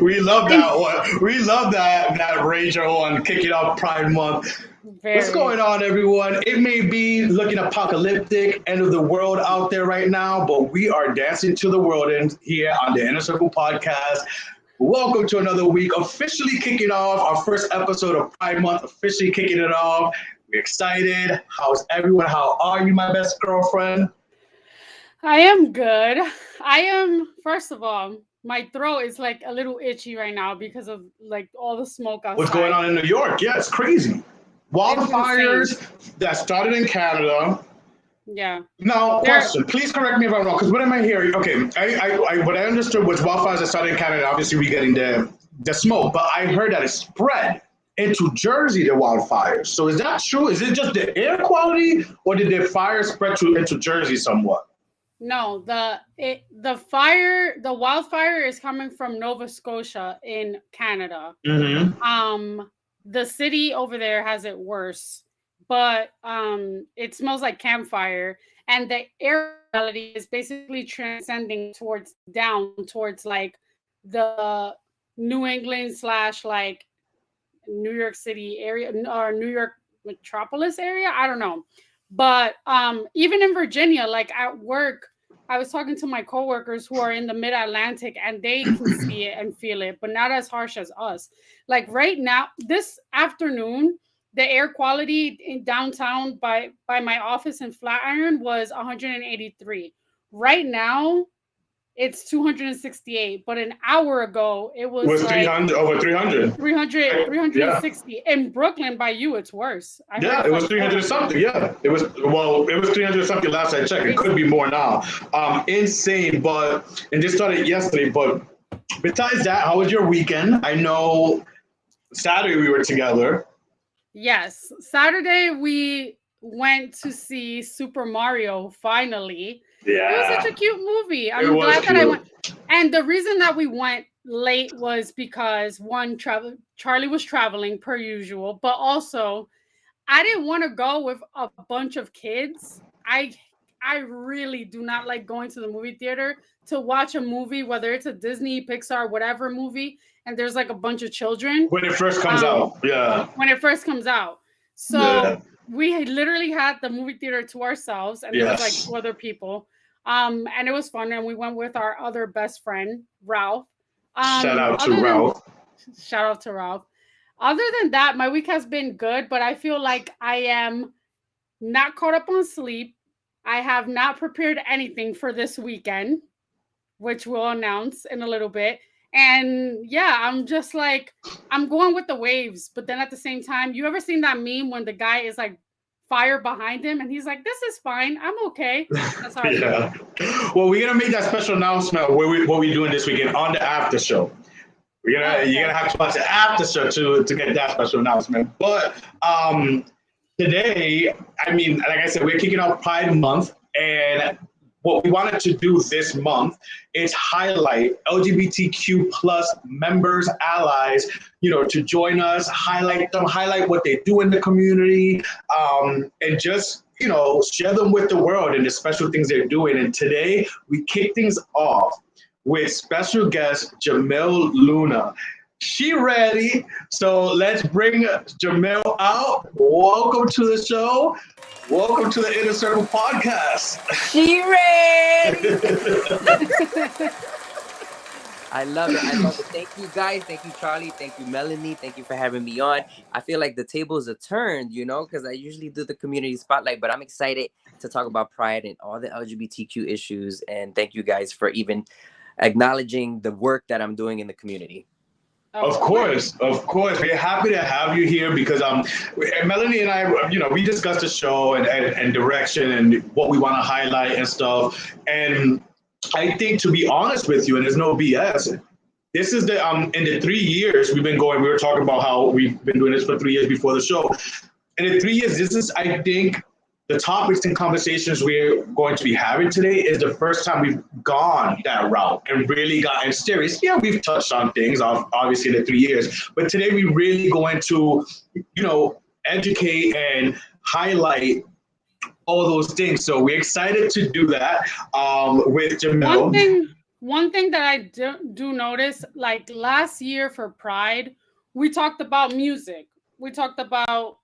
We love that one. We love that Ranger one, kicking off Pride Month. What's Very. going on, everyone? It may be looking apocalyptic, end of the world out there right now, but we are dancing to the world in here on the Inner Circle Podcast. Welcome to another week, officially kicking off our first episode of Pride Month, officially kicking it off. We're excited. How's everyone? How are you, my best girlfriend? I am good. First of all, my throat is like a little itchy right now because of like all the smoke What's going outside. on in New York? Yeah, it's crazy. It's insane. Wildfires that started in Canada. Yeah. Now, There question. Please correct me if I'm wrong. Because what am I hearing? Okay, what I understood was wildfires that started in Canada. Obviously, we getting the smoke, but I heard that it spread into Jersey. The wildfires. So is that true? Is it just the air quality, or did the fire spread into Jersey somewhat? no, the wildfire is coming from Nova Scotia in Canada. Mm-hmm. The city over there has it worse, but it smells like campfire, and the air quality is basically transcending towards like the New England slash like New York City area or New York metropolis area. I don't know. But even in Virginia, like at work, I was talking to my coworkers who are in the mid Atlantic and they can see it and feel it, but not as harsh as us. Like right now, this afternoon, the air quality in downtown by my office in Flatiron was 183. Right now, it's 268, but an hour ago it It was was like 300, over 300. 300, Yeah. 360. In Brooklyn by you it's worse. I heard Yeah, it's it was like 300 something. Yeah, it was 300 something last I checked. It could be more now. Insane, and this started yesterday. But besides that, how was your weekend? I know Saturday we were together. Yes, Saturday we went to see Super Mario finally. It was such Yeah, a cute movie. it I'm was glad that I went. cute. And the reason that we went late was because one travel Charlie was traveling per usual, but also I didn't want to go with a bunch of kids. I really do not like going to the movie theater to watch a movie, whether it's a Disney, Pixar, whatever movie, and there's like a bunch of children When it first comes um, out. Yeah, when it first comes out. yeah, So we had literally had the movie theater to ourselves, and there was like yes. two other people, and it was fun. And we went with our other best friend, Ralph. Shout out to Other than Ralph. Shout out to Ralph. Other than that, my week has been good, but I feel like I am not caught up on sleep. I have not prepared anything for this weekend, which we'll announce in a little bit. And yeah, I'm just like, I'm going with the waves. But then at the same time, you ever seen that meme when the guy is like fire behind him and he's like, this is fine. I'm okay. That's how I feel. Yeah. Well, we're gonna make that special announcement what we doing this weekend on the after show. Oh, You're okay. gonna have to watch the after show to get that special announcement. But today, I mean, like I said, we're kicking off Pride Month, and what we wanted to do this month is highlight LGBTQ plus members, allies, to join us, highlight them, highlight what they do in the community, and just share them with the world and the special things they're doing. And today we kick things off with special guest Jomil Luna. She ready, so let's bring Jomil out. Welcome to the show. Welcome to the Inner Circle Podcast. She ready. I love it. I love it. Thank you guys. Thank you, Charlie. Thank you, Melanie. Thank you for having me on. I feel like the tables are turned, because I usually do the community spotlight, but I'm excited to talk about Pride and all the LGBTQ issues. And thank you guys for even acknowledging the work that I'm doing in the community. Of course. We're happy to have you here because Melanie and I, we discussed the show and direction and what we want to highlight and stuff. And I think, to be honest with you, and there's no BS, this is in the 3 years we've been going, we were talking about how we've been doing this for 3 years before the show. In the 3 years, this is, I think, the topics and conversations we're going to be having today is the first time we've gone that route and really gotten serious. Yeah, we've touched on things, obviously, in the 3 years, but today we really going to, educate and highlight all those things. So we're excited to do that with Jomil. One thing that I do notice, like last year for Pride, we talked about music. We talked about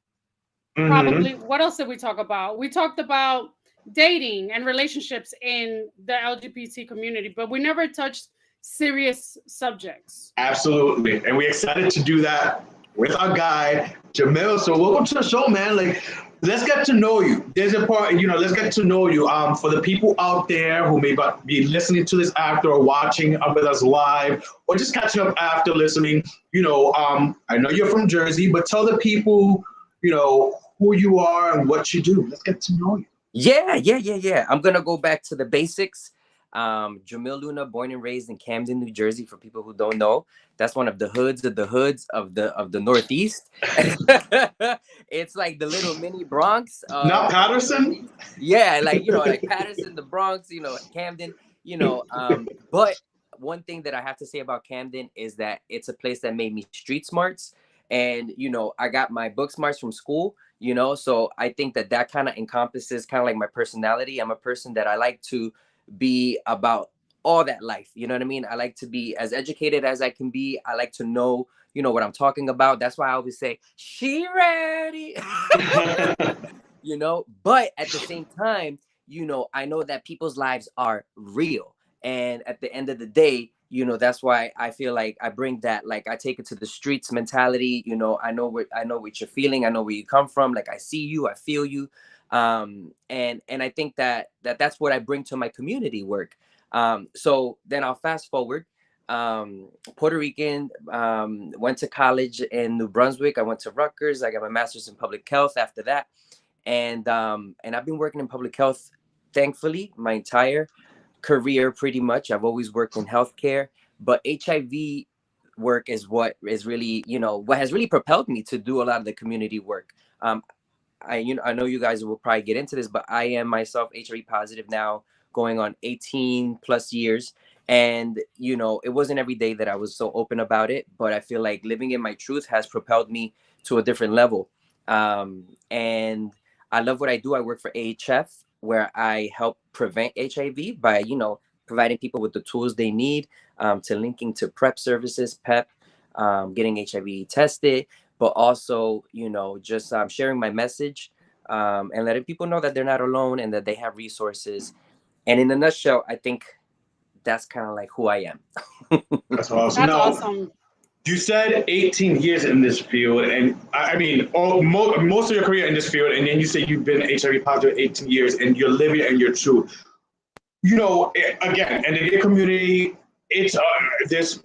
Mm-hmm. probably, what else did we talk about? We talked about dating and relationships in the LGBT community, but we never touched serious subjects. Absolutely. And we're excited to do that with our guy, Jamil. So welcome to the show, man. Like, let's get to know you. There's a part, let's get to know you. For the people out there who may be listening to this after or watching with us live or just catching up after listening, I know you're from Jersey, but tell the people, who you are and what you do. Let's get to know you. Yeah. I'm gonna go back to the basics. Jomil Luna, born and raised in Camden, New Jersey. For people who don't know, that's one of the hoods of the hoods of the Northeast. It's like the little mini Bronx Not of the Patterson? Northeast. Yeah, like Patterson, the Bronx, Camden, But one thing that I have to say about Camden is that it's a place that made me street smarts, and I got my book smarts from school. So I think that kind of encompasses kind of like my personality. I'm a person that I like to be about all that life. You know what I mean? I like to be as educated as I can be. I like to know, what I'm talking about. That's why I always say, she ready. But at the same time, I know that people's lives are real. And at the end of the day, that's why I feel like I bring that, like I take it to the streets mentality. I know what you're feeling. I know where you come from. Like I see you, I feel you. And I think that's what I bring to my community work. So then I'll fast forward. Puerto Rican, went to college in New Brunswick. I went to Rutgers. I got my master's in public health after that. And I've been working in public health, thankfully, my entire career. Pretty much I've always worked in healthcare, but HIV work is what is really, what has really propelled me to do a lot of the community work. I know you guys will probably get into this, but I am myself HIV positive now, going on 18 plus years. And it wasn't every day that I was so open about it, but I feel like living in my truth has propelled me to a different level. And I love what I do. I work for AHF, where I help prevent HIV by providing people with the tools they need, to linking to PrEP services, PEP, getting HIV tested, but also, just sharing my message, and letting people know that they're not alone and that they have resources. And in a nutshell, I think that's kind of like who I am. That's awesome. That's Now, awesome. you said 18 years in this field, and I mean, most of your career in this field, and then you say you've been HIV positive 18 years, and you're living and you're true. Again, in the gay community, it's there's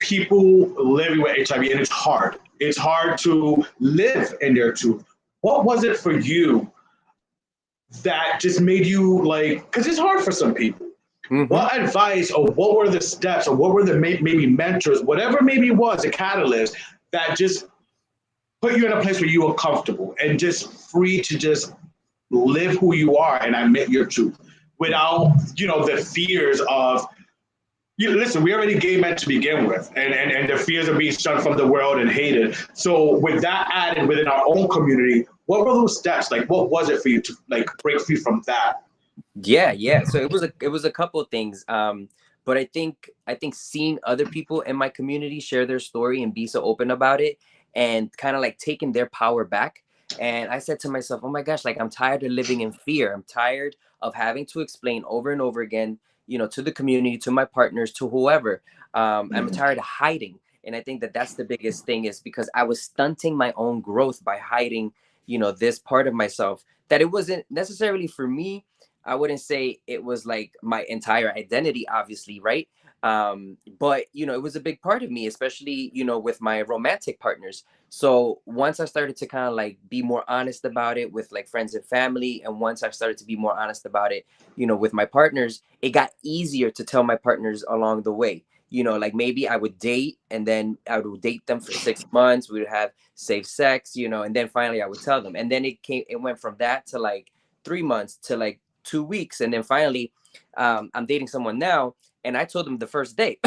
people living with HIV, and it's hard. It's hard to live in their truth. What was it for you that just made you like? Because it's hard for some people. Mm-hmm. What advice or what were the steps or what were the maybe mentors, whatever maybe it was, a catalyst that just put you in a place where you were comfortable and just free to just live who you are and admit your truth without, the fears of, listen, we're already gay men to begin with, and the fears of being shunned from the world and hated. So with that added within our own community, what were those steps? Like, what was it for you to like break free from that? Yeah. So it was a couple of things. But I think seeing other people in my community share their story and be so open about it, and kind of like taking their power back. And I said to myself, oh my gosh, like I'm tired of living in fear. I'm tired of having to explain over and over again, to the community, to my partners, to whoever. I'm tired of hiding. And I think that that's the biggest thing, is because I was stunting my own growth by hiding, this part of myself, that it wasn't necessarily for me. I wouldn't say it was like my entire identity, obviously, right? But it was a big part of me, especially, with my romantic partners. So once I started to kind of like be more honest about it with like friends and family, and once I started to be more honest about it, with my partners, it got easier to tell my partners along the way. Like maybe I would date, and then I would date them for 6 months. We would have safe sex, and then finally I would tell them. And then it went from that to like 3 months to like 2 weeks, and then finally, I'm dating someone now, and I told them the first date.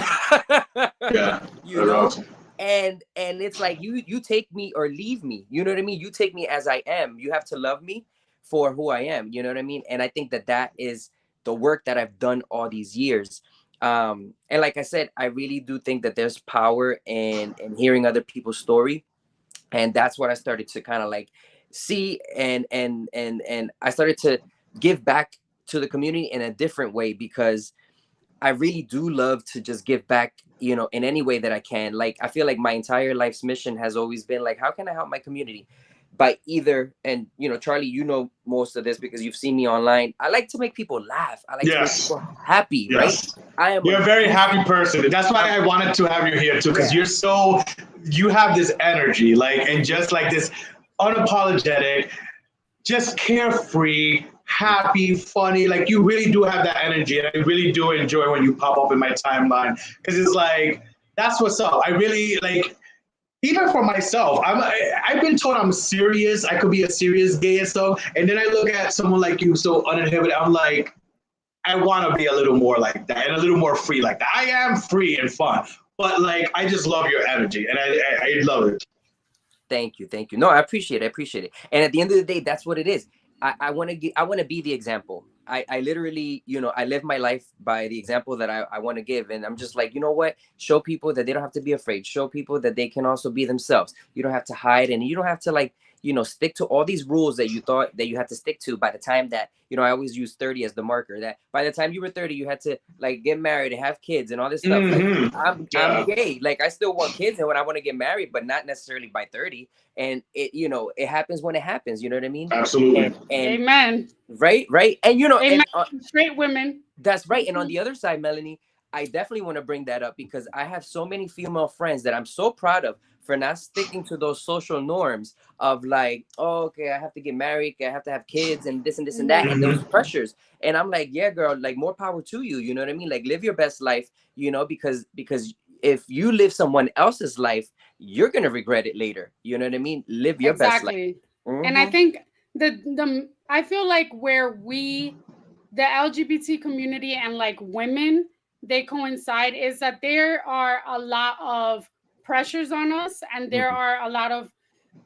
Yeah, you know, and it's like you take me or leave me. You know what I mean? You take me as I am. You have to love me for who I am. You know what I mean? And I think that is the work that I've done all these years. And like I said, I really do think that there's power in hearing other people's story, and that's what I started to kind of like see, and I started to give back to the community in a different way, because I really do love to just give back, you know, in any way that I can. Like, I feel like my entire life's mission has always been like, how can I help my community? By either, and you know, Charlie, you know most of this because you've seen me online. I like to make people laugh. I like to make Yes. people happy, right? Yes. I am You're a very happy person. That's why I wanted to have you here too, because Yeah. you have this energy, like, and just like this unapologetic, just carefree, happy, funny. Like, you really do have that energy, and I really do enjoy when you pop up in my timeline, because it's like, that's what's up. I really like. Even for myself, I've been told I'm serious. I could be a serious gay and stuff, and then I look at someone like you, so uninhibited. I'm like, I want to be a little more like that and a little more free like that. I am free and fun, but like, I just love your energy, and I love it. Thank you, thank you. No, I appreciate it. I appreciate it. And at the end of the day, that's what it is. I want to I want to be the example. I literally, you know, I live my life by the example that I want to give. And I'm just like, you know what? Show people that they don't have to be afraid. Show people that they can also be themselves. You don't have to hide, and you don't have to, like, you know, stick to all these rules that you thought that you had to stick to by the time that, you know, I always use 30 as the marker, that by the time you were 30, you had to like get married and have kids and all this stuff. Like, I'm Yeah, gay. Like, I still want kids and when I want to get married, but not necessarily by 30. And it, you know, it happens when it happens. You know what I mean? absolutely. And Amen. right. And you know, Amen. and Straight women. that's right. And on the other side, Melanie, I definitely want to bring that up because I have so many female friends that I'm so proud of for not sticking to those social norms of like, oh, okay, I have to get married, I have to have kids and this and this and that, and those Mhm. pressures. And I'm like, yeah, girl, like, more power to you. You know what I mean? Like, live your best life, you know, because if you live someone else's life, you're gonna regret it later. You know what I mean? Live your best life. Exactly. And I Mm-hmm. think the I feel like where we, the LGBT community and like women, they coincide is that there are a lot of pressures on us, and there Mm-hmm. are a lot of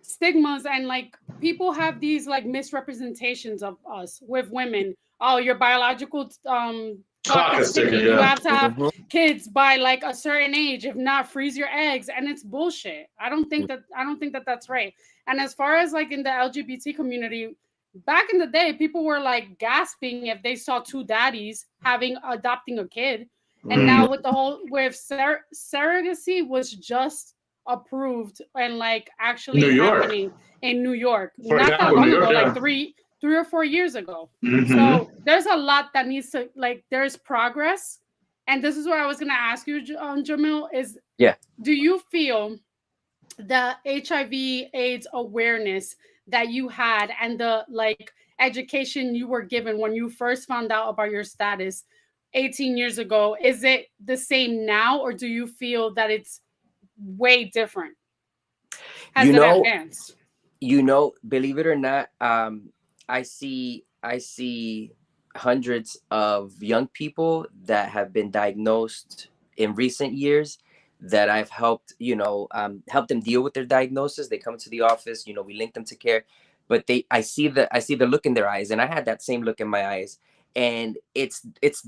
stigmas, and like people have these like misrepresentations of us with women. Oh, your biological clock Clock is is ticking. ticking, you Yeah. have to have kids by like a certain age, if not freeze your eggs. And it's bullshit. I don't think that that's right. And as far as like in the LGBT community, back in the day, people were like gasping if they saw two daddies having adopting a kid. And Mm. now with the whole with surrogacy was just approved and like New actually York, happening in New York for not that example, New long York. ago, like Yeah. three or 4 years ago. Hmm. So there's a lot that needs to, like, there's progress. And this is what I was going to ask you, Jamil, is Yeah. do you feel the HIV AIDS awareness that you had and the like education you were given when you first found out about your status 18 years ago, is it the same now, or do you feel that it's way different? Has You it know, advanced? believe it or not, I see hundreds of young people that have been diagnosed in recent years that I've helped, help them deal with their diagnosis. They come to the office, we link them to care, but I see the look in their eyes, and I had that same look in my eyes. And it's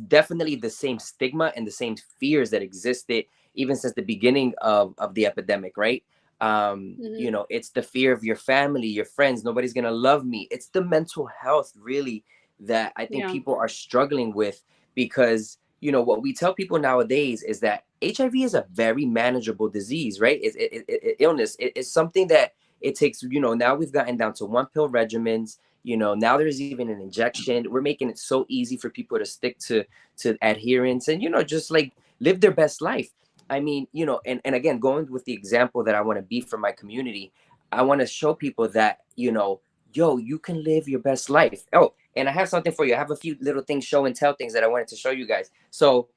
definitely the same stigma and the same fears that existed even since the beginning of the epidemic, right? Mm-hmm. It's the fear of your family, your friends, nobody's gonna love me. It's the mental health, really, that I think Yeah. people are struggling with, because what we tell people nowadays is that HIV is a very manageable disease, right? Illness. It's something that it takes. Now we've gotten down to one pill regimens. Now there's even an injection. We're making it so easy for people to stick to adherence and just like live their best life. I mean, and again, going with the example that I want to be for my community, I want to show people that, yo, you can live your best life. Oh, and I have something for you. I have a few little things, show and tell things that I wanted to show you guys. So,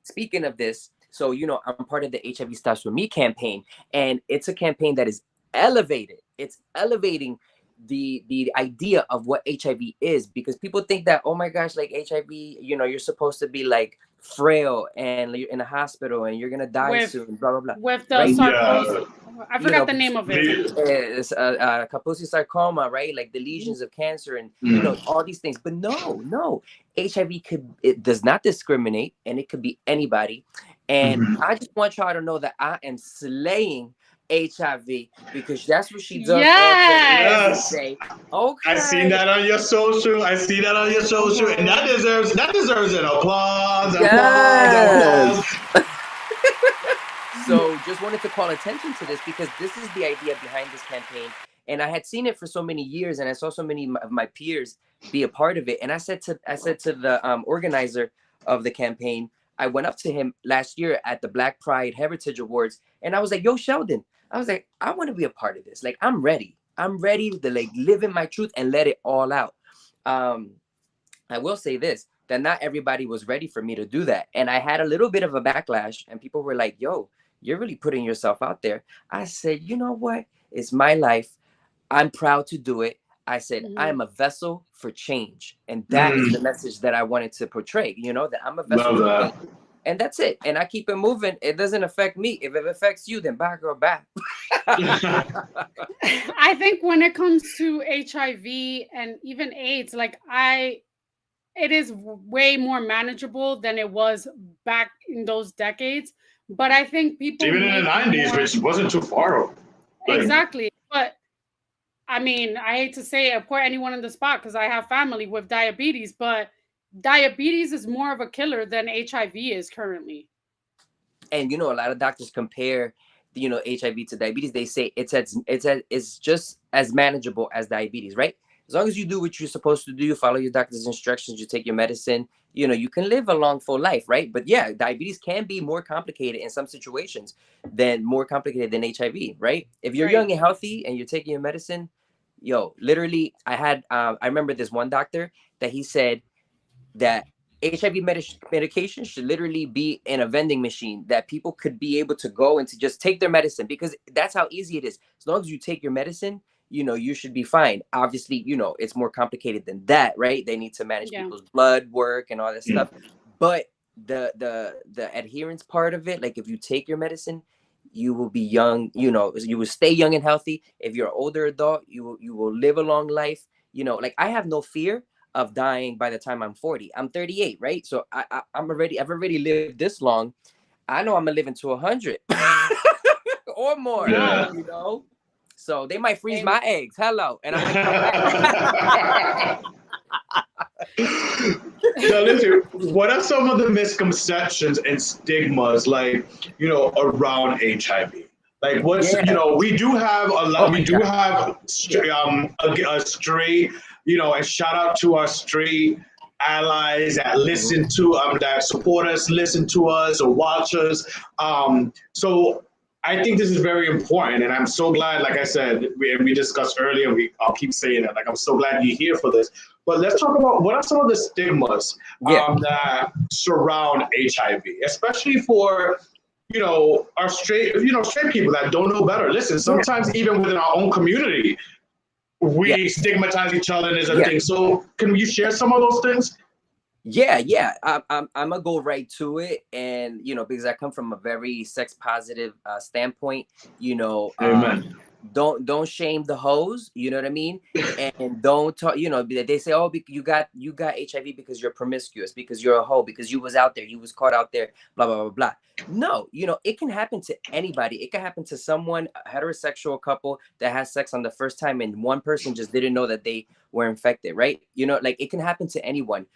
speaking of this, so, I'm part of the HIV Starts With Me campaign, and it's a campaign that is elevated. It's elevating the idea of what HIV is, because people think that, oh my gosh, like HIV, you know, you're supposed to be like frail and you're in a hospital and you're gonna die with soon, blah blah blah, the right? sarcosis. Yeah. I You forgot know, the name of it. it's Kaposi sarcoma, right? Like the lesions of cancer and you know all these things. But no, HIV it does not discriminate, and it could be anybody. And I just want y'all to know that I am slaying HIV because that's what she does all day, every Yes. Yes. day. I seen Okay. that on your social. I see that on your social, and that deserves an applause, applause, Yes. applause. So just wanted to call attention to this because this is the idea behind this campaign. And I had seen it for so many years, and I saw so many of my peers be a part of it. And I said to the organizer of the campaign, I went up to him last year at the Black Pride Heritage Awards, and I was like, "Yo, Sheldon," I was like, "I want to be a part of this. Like, I'm ready. I'm ready to like live in my truth and let it all out." Um, I will say this, that not everybody was ready for me to do that. And I had a little bit of a backlash, and people were like, yo, you're really putting yourself out there. I said, you know what? It's my life. I'm proud to do it. I said, I Mhm. am a vessel for change. And that is the Mm, message that I wanted to portray, you know, that I'm a vessel love for that. change. And that's it. And I keep it moving. It doesn't affect me. If it affects you, then bye, girl, bye. I think when it comes to HIV and even AIDS, like it is way more manageable than it was back in those decades. But I think people Even in the make '90s, more which wasn't too far. Like, exactly. But I mean, I hate to say it, put anyone on the spot because I have family with diabetes, but diabetes is more of a killer than HIV is currently. And you know, a lot of doctors compare, you know, HIV to diabetes. They say it's just as manageable as diabetes, right? As long as you do what you're supposed to do, you follow your doctor's instructions, you take your medicine, you know, you can live a long full life, right? But yeah, diabetes can be more complicated in some situations than more complicated than HIV, right? If you're Right. young and healthy and you're taking your medicine, yo, literally, I remember this one doctor that he said that HIV medication should literally be in a vending machine that people could be able to go and to just take their medicine, because that's how easy it is. As long as you take your medicine, you know, you should be fine. Obviously, you know, it's more complicated than that, right? They need to manage Yeah. people's blood work and all that mm, stuff. But the adherence part of it, like if you take your medicine, you will be young, you know, you will stay young and healthy. If you're an older adult, you will live a long life. You know, like I have no fear of dying by the time I'm 40. I'm 38, right? So I've already lived this long. I know I'm gonna live into 100 or more, yeah. Wow. you know. So they might freeze Hey, my eggs. Hello, and I might come back. So listen, what are some of the misconceptions and stigmas, like, around HIV? Like, Yeah. we do have a Oh lot. my We do God. have Yeah. a straight, and shout out to our straight allies that Mhm. listen to that support us, listen to us, or watch us. So I think this is very important, and I'm so glad. Like I said, we discussed earlier. I'll keep saying it. Like, I'm so glad you're here for this. But let's talk about what are some of the stigmas Yeah. that surround HIV, especially for our straight people that don't know better. Listen, Yeah. sometimes even within our own community, Yeah. we stigmatize each other and there's a Yeah. thing. So can you share some of those things? Yeah. I'm gonna go right to it, and you know, because I come from a very sex positive standpoint, you know, Amen. don't shame the hoes, you know what I mean, and don't talk. You know, they say, oh, you got HIV because you're promiscuous, because you're a hoe, because you was out there, you was caught out there, blah blah blah blah. No, you know, it can happen to anybody. It can happen to someone, a heterosexual couple that has sex on the first time, and one person just didn't know that they were infected, right? You know, like it can happen to anyone.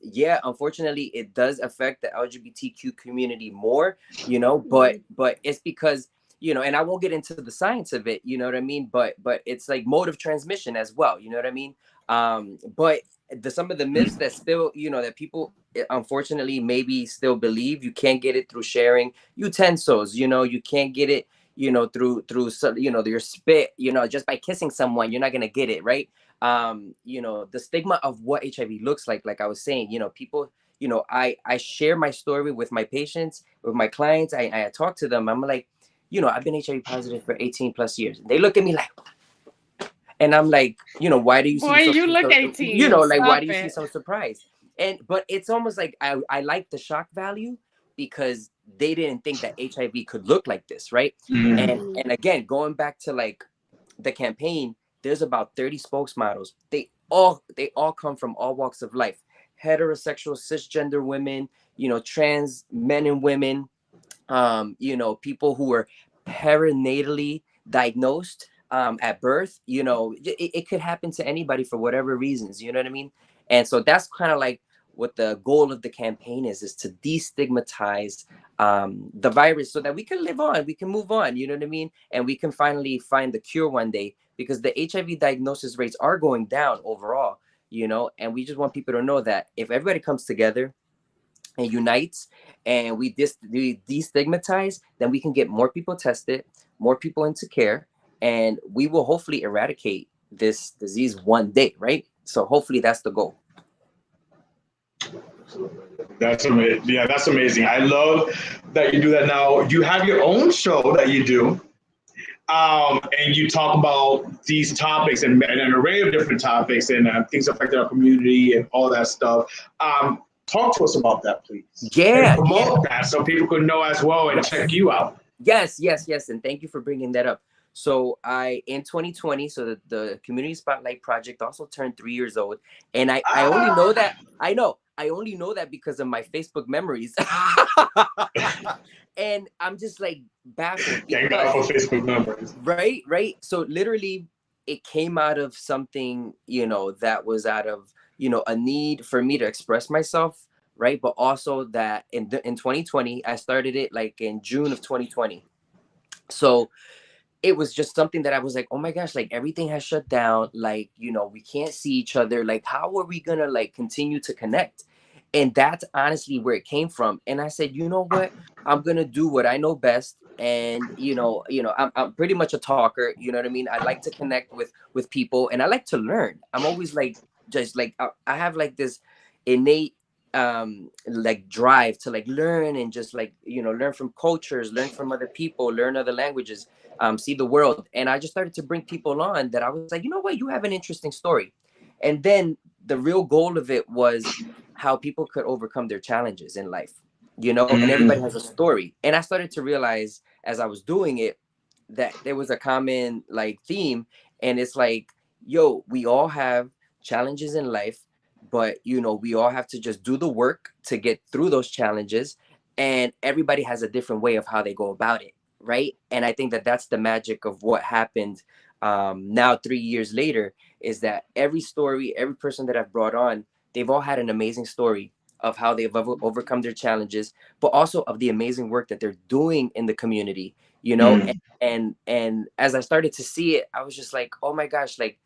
Yeah, unfortunately it does affect the LGBTQ community more, you know, but mhm. it's because, you know, and I won't get into the science of it, you know what I mean, but it's like mode of transmission as well, you know what I mean. But some of the myths that still, you know, that people unfortunately maybe still believe, you can't get it through sharing utensils, you know, you can't get it, you know, through some, you know, your spit, you know, just by kissing someone you're not going to get it, right? You know, the stigma of what HIV looks like I was saying, you know, people, you know, I share my story with my patients, with my clients. I talk to them. I'm like, you know, I've been HIV positive for 18 plus years. And they look at me like, And I'm like, why do you Boy, seem so, you look so 18. like, why Stop do you seem it. so surprised? But it's almost like I like the shock value because they didn't think that HIV could look like this, right? Mm. And again, going back to like the campaign, there's about 30 spokesmodels. They all come from all walks of life: heterosexual, cisgender women, trans men and women, people who were perinatally diagnosed at birth. It could happen to anybody for whatever reasons. You know what I mean? And so that's kind of like what the goal of the campaign is to destigmatize the virus so that we can live on, we can move on. You know what I mean? And we can finally find the cure one day, because the HIV diagnosis rates are going down overall. And we just want people to know that if everybody comes together and unites, and we destigmatize, then we can get more people tested, more people into care, and we will hopefully eradicate this disease one day, right? So hopefully that's the goal. That's amazing. Yeah, that's amazing. I love that you do that now. You have your own show that you do, and you talk about these topics and an array of different topics and things affecting our community and all that stuff. Talk to us about that, please, and Yeah, promote that so people could know as well and check you out. yes, and thank you for bringing that up. So in 2020, so the Community Spotlight Project also turned 3 years old, and I only know that, I only know that because of my Facebook memories. And I'm just like baffled Thank God because, for Facebook memories. right. So literally, it came out of something, that was out of, a need for me to express myself, right? But also that in 2020, I started it like in June of 2020. So it was just something that I was like, oh my gosh, like everything has shut down. Like, we can't see each other. Like, how are we gonna like continue to connect? And that's honestly where it came from. And I said, you know what? I'm gonna do what I know best. And I'm pretty much a talker. You know what I mean? I like to connect with people, and I like to learn. I'm always like, just like I have like this innate like drive to like learn, and just like learn from cultures, learn from other people, learn other languages, see the world. And I just started to bring people on that I was like, you know what, you have an interesting story. And then the real goal of it was how people could overcome their challenges in life, and everybody has a story. And I started to realize as I was doing it that there was a common like theme. And it's like, yo, we all have challenges in life, but we all have to just do the work to get through those challenges. And everybody has a different way of how they go about it, right? And I think that that's the magic of what happened now 3 years later, is that every story, every person that I've brought on, they've all had an amazing story of how they've overcome their challenges, but also of the amazing work that they're doing in the community, and as I started to see it, I was just like, oh my gosh, like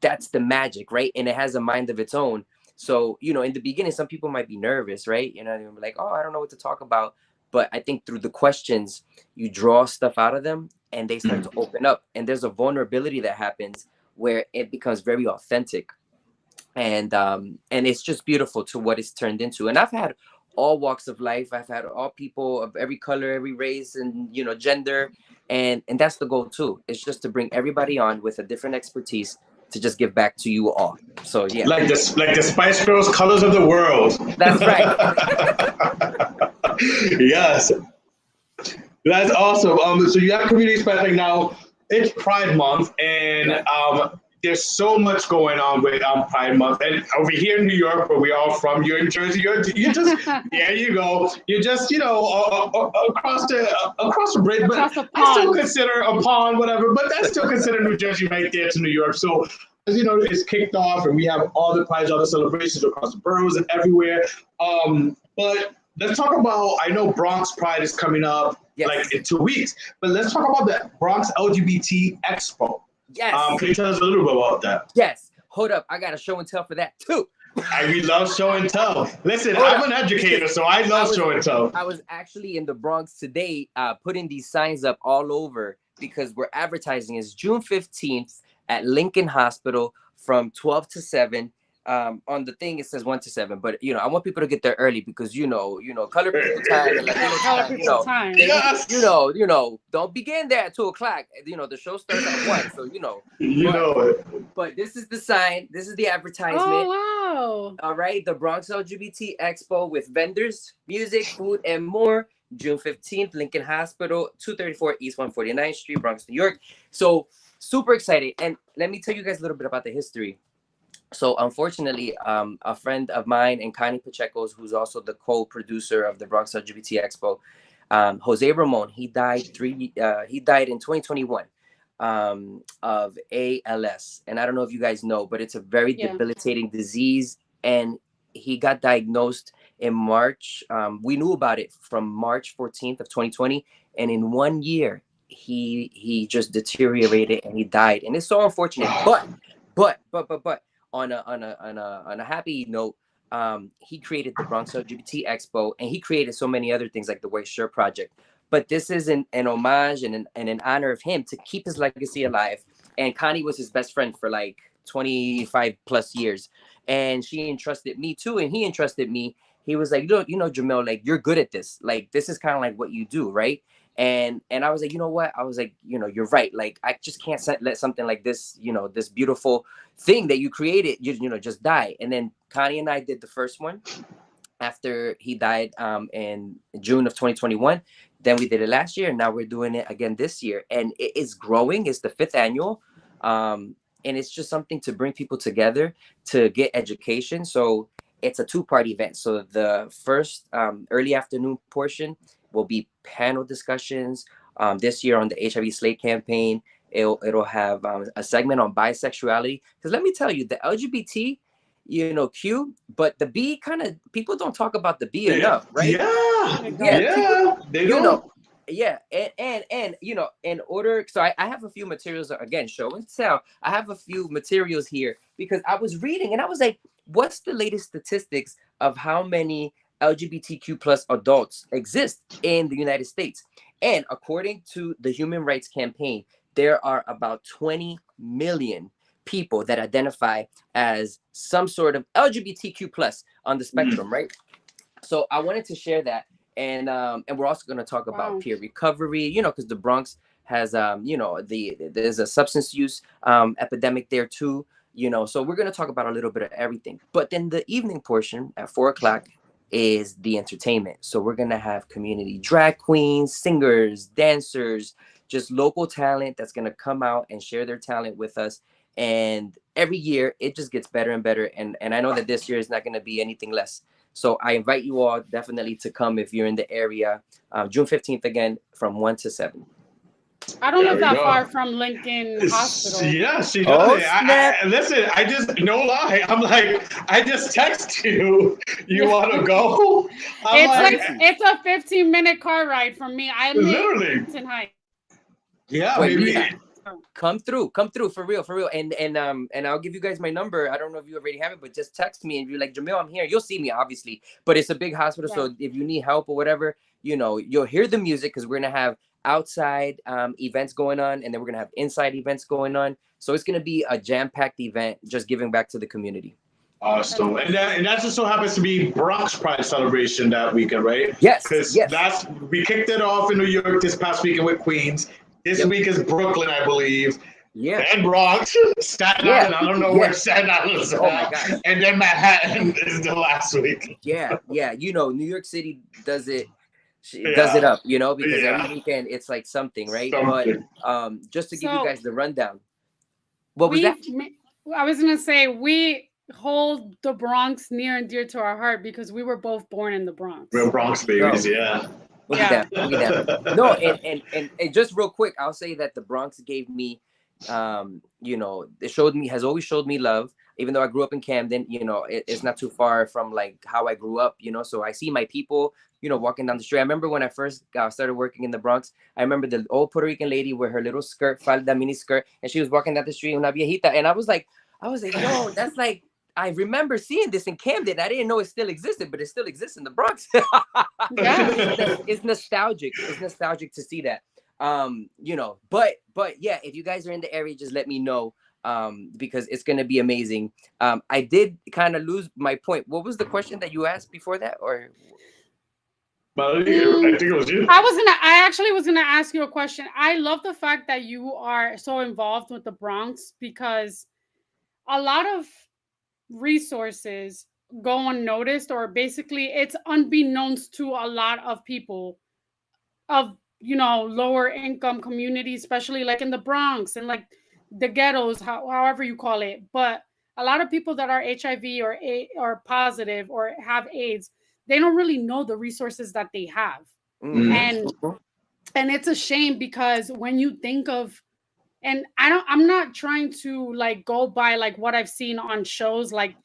that's the magic, right? And it has a mind of its own. So, in the beginning, some people might be nervous, right? They're like, oh, I don't know what to talk about. But I think through the questions, you draw stuff out of them and they start to open up. And there's a vulnerability that happens where it becomes very authentic. And it's just beautiful to what it's turned into. And I've had all walks of life. I've had all people of every color, every race, and gender. And that's the goal too. It's just to bring everybody on with a different expertise to just give back to you all. So yeah. Like the Spice Girls Colors of the World. That's right. Yes. That's awesome. So you have community spotlight now. It's Pride Month, and there's so much going on with Pride Month. And over here in New York, where we are from, you're in Jersey. You're just there. You go. You're just across the bridge. But I still consider a pond, whatever. But that's still considered New Jersey right there to New York. So as it's kicked off, and we have all the Pride, all the celebrations across the boroughs and everywhere. But let's talk about, I know Bronx Pride is coming up like in 2 weeks, but let's talk about the Bronx LGBT Expo. Yes. Can you tell us a little bit about that? Yes. Hold up. I got a show and tell for that too. We love show and tell. Listen, I'm an educator, so I love show and tell. I was actually in the Bronx today putting these signs up all over because we're advertising. It's June 15th at Lincoln Hospital from 12 to 7. on the thing it says 1 to 7, but I want people to get there early because color people time and Latino Color time, people time. Yes. don't begin there at 2 o'clock. The show starts at 1, so but this is the sign, this is the advertisement. Oh wow. All right, the Bronx LGBT Expo with vendors, music, food, and more. June 15th, Lincoln Hospital, 234 East 149th Street, Bronx, New York. So super excited. And let me tell you guys a little bit about the history. So unfortunately, a friend of mine and Connie Pacheco's, who's also the co-producer of the Bronx LGBT Expo, Jose Ramon, he died in 2021 of ALS. And I don't know if you guys know, but it's a very debilitating disease. And he got diagnosed in March. We knew about it from March 14th of 2020. And in 1 year, he just deteriorated and he died. And it's so unfortunate. But on a happy note, he created the Bronx LGBT Expo, and he created so many other things like the White Shirt Project. But this is an homage and an honor of him to keep his legacy alive. And Connie was his best friend for like 25 plus years. And she entrusted me too, and he entrusted me. He was like, Jamil, like, you're good at this. Like, this is kind of like what you do, right? And I was like, you know what? I was like, you're right. Like, I just can't let something like this, this beautiful thing that you created, just die. And then Connie and I did the first one after he died in June of 2021. Then we did it last year, and now we're doing it again this year. And it is growing. It's the 5th annual. And it's just something to bring people together to get education. So it's a 2-part event. So the first early afternoon portion will be panel discussions. This year on the HIV Slate campaign, it'll have a segment on bisexuality. Because let me tell you, the LGBT, Q, but the B people don't talk about the B enough, right? Yeah. They don't. Yeah, and in order, so I have a few materials, again, show and tell. I have a few materials here because I was reading and I was like, what's the latest statistics of how many LGBTQ plus adults exist in the United States? And according to the Human Rights Campaign, there are about 20 million people that identify as some sort of LGBTQ plus on the spectrum, right? So I wanted to share that. And we're also going to talk about peer recovery, because the Bronx has, there's a substance use epidemic there too, so we're going to talk about a little bit of everything. But then the evening portion at 4 o'clock is the entertainment. So we're going to have community drag queens, singers, dancers, just local talent that's going to come out and share their talent with us. And every year it just gets better and better. And I know that this year is not going to be anything less. So I invite you all definitely to come if you're in the area. June 15th, again, from 1 to 7. I don't live that far from Lincoln Hospital. Yeah, she does it. Listen, I just, no lie. I'm like, I just text you. You want to go? It's a 15-minute car ride from me. I live in Lincoln Heights. Yeah, maybe. Come through for real. And I'll give you guys my number. I don't know if you already have it, but just text me and you're like, Jamil, I'm here. You'll see me, obviously, but it's a big hospital. So if you need help or whatever, you'll hear the music because we're going to have outside events going on, and then we're going to have inside events going on. So it's going to be a jam-packed event, just giving back to the community. Awesome. And that just so happens to be Bronx Pride celebration that weekend, right? Yes. Because we kicked it off in New York this past weekend with Queens. This week is Brooklyn, I believe. Yeah. And Bronx, Staten Island. I don't know where Staten Island is. Oh my gosh. And then Manhattan is the last week. Yeah. New York City does it. Does it up, because every weekend it's like something, right? But just to give you guys the rundown. What was that? I was gonna say we hold the Bronx near and dear to our heart because we were both born in the Bronx. We're Bronx babies, Look at that. No, and just real quick, I'll say that the Bronx gave me, has always showed me love. Even though I grew up in Camden, it's not too far from like how I grew up, so I see my people, walking down the street. I remember when I first started working in the Bronx, I remember the old Puerto Rican lady with her little skirt, falda, mini skirt, and she was walking down the street, una viejita, and I was like, yo, that's like, I remember seeing this in Camden. I didn't know it still existed, but it still exists in the Bronx. It's nostalgic. It's nostalgic to see that. But yeah, if you guys are in the area, just let me know. because it's going to be amazing. I did kind of lose my point. What was the question that you asked before that? Or Melanie, I think it was you. I actually was gonna ask you a question. I love the fact that you are so involved with the Bronx, because a lot of resources go unnoticed, or basically it's unbeknownst to a lot of people of, lower income communities, especially like in the Bronx and like the ghettos, however you call it. But a lot of people that are HIV or positive or have AIDS, they don't really know the resources that they have. And it's a shame, because when you think of, and I'm not trying to like go by like what I've seen on shows like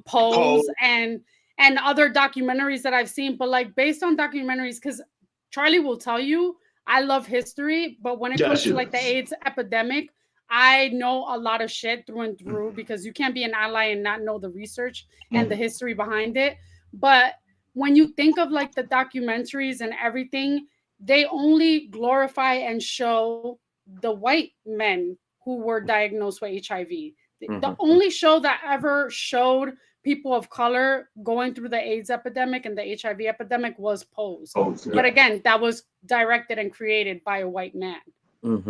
Pose and other documentaries that I've seen, but like based on documentaries, because Charlie will tell you I love history, but when it comes to like the AIDS epidemic, I know a lot of shit through and through, because you can't be an ally and not know the research and the history behind it. But when you think of like the documentaries and everything, they only glorify and show the white men who were diagnosed with HIV. The only show that ever showed people of color going through the AIDS epidemic and the HIV epidemic was Pose. But again, that was directed and created by a white man.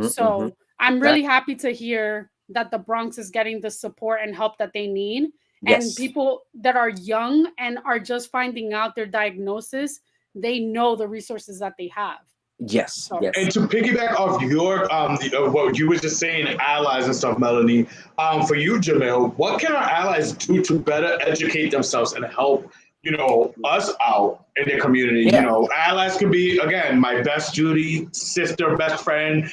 So I'm really happy to hear that the Bronx is getting the support and help that they need. And people that are young and are just finding out their diagnosis, they know the resources that they have. Yes. And to piggyback off your what you were just saying, allies and stuff, Melanie. For you, Jamil, what can our allies do to better educate themselves and help us out in the community? Allies could be, again, my best Judy, sister, best friend,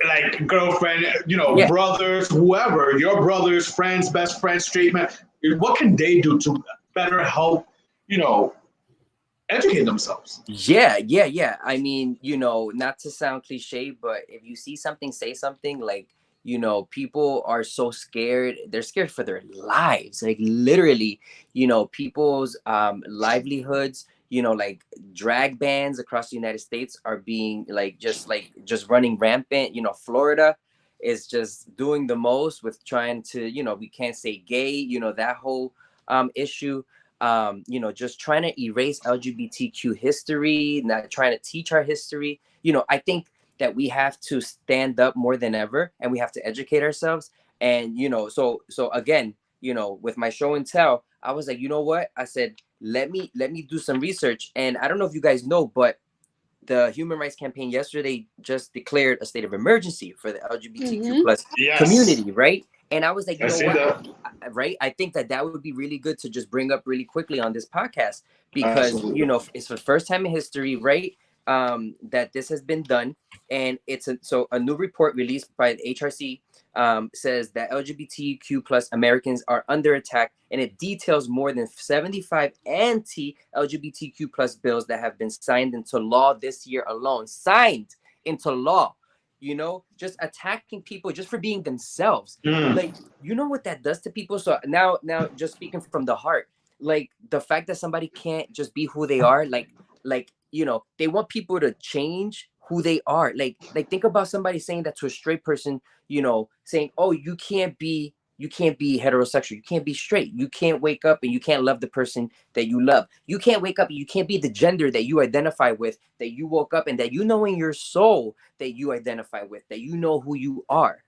like girlfriend, brothers, whoever, your brothers, friends, best friends, straight man. What can they do to better help? Educate themselves. Yeah. I mean, not to sound cliche, but if you see something, say something. Like, people are so scared. They're scared for their lives. Like literally, people's livelihoods, like drag bans across the United States are being just running rampant. Florida is just doing the most with trying to, we can't say gay, that whole issue. Just trying to erase LGBTQ history, not trying to teach our history. I think that we have to stand up more than ever, and we have to educate ourselves. And, so again, with my show and tell, I was like, you know what? I said, let me do some research. And I don't know if you guys know, but the Human Rights Campaign yesterday just declared a state of emergency for the LGBTQ plus community, right? And I was like, you know what? Right? I think that would be really good to just bring up really quickly on this podcast, because, it's the first time in history, right? That this has been done. And it's a new report released by the HRC says that LGBTQ plus Americans are under attack, and it details more than 75 anti-LGBTQ plus bills that have been signed into law this year alone. Signed into law. Just attacking people just for being themselves. Like, what that does to people? So now just speaking from the heart, like the fact that somebody can't just be who they are, like they want people to change who they are. Like think about somebody saying that to a straight person, saying, oh, you can't be heterosexual, you can't be straight, you can't wake up and you can't love the person that you love, you can't wake up and you can't be the gender that you identify with, that you woke up and that in your soul that you identify with, that who you are.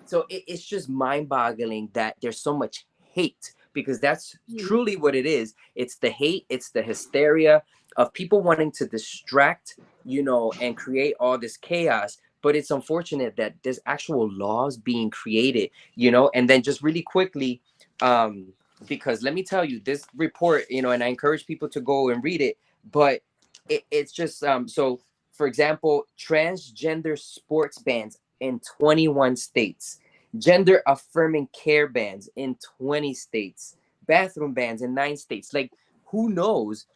So it's just mind-boggling that there's so much hate, because that's truly what it is. It's the hate, it's the hysteria of people wanting to distract, and create all this chaos. But it's unfortunate that there's actual laws being created, and then just really quickly, because let me tell you, this report, and I encourage people to go and read it, but it's just, so for example, transgender sports bans in 21 states, gender affirming care bans in 20 states, bathroom bans in 9 states. Like, who knows,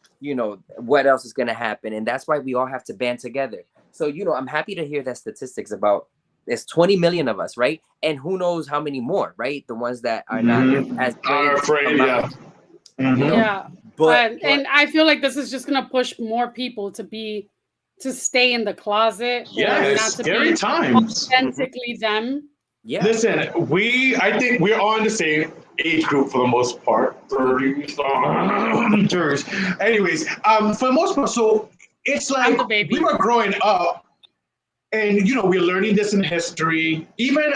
what else is going to happen? And that's why we all have to band together. So, I'm happy to hear that statistics about there's 20 million of us, right? And who knows how many more, right? The ones that are not as afraid, But I feel like this is just going to push more people to stay in the closet. Yeah, it's scary times. Authentically them. Yeah. Listen, I think we're on the same age group for the most part. 30s, 30s. Anyways, for the most part, so it's I'm like the baby. we were growing up, and we're learning this in history, even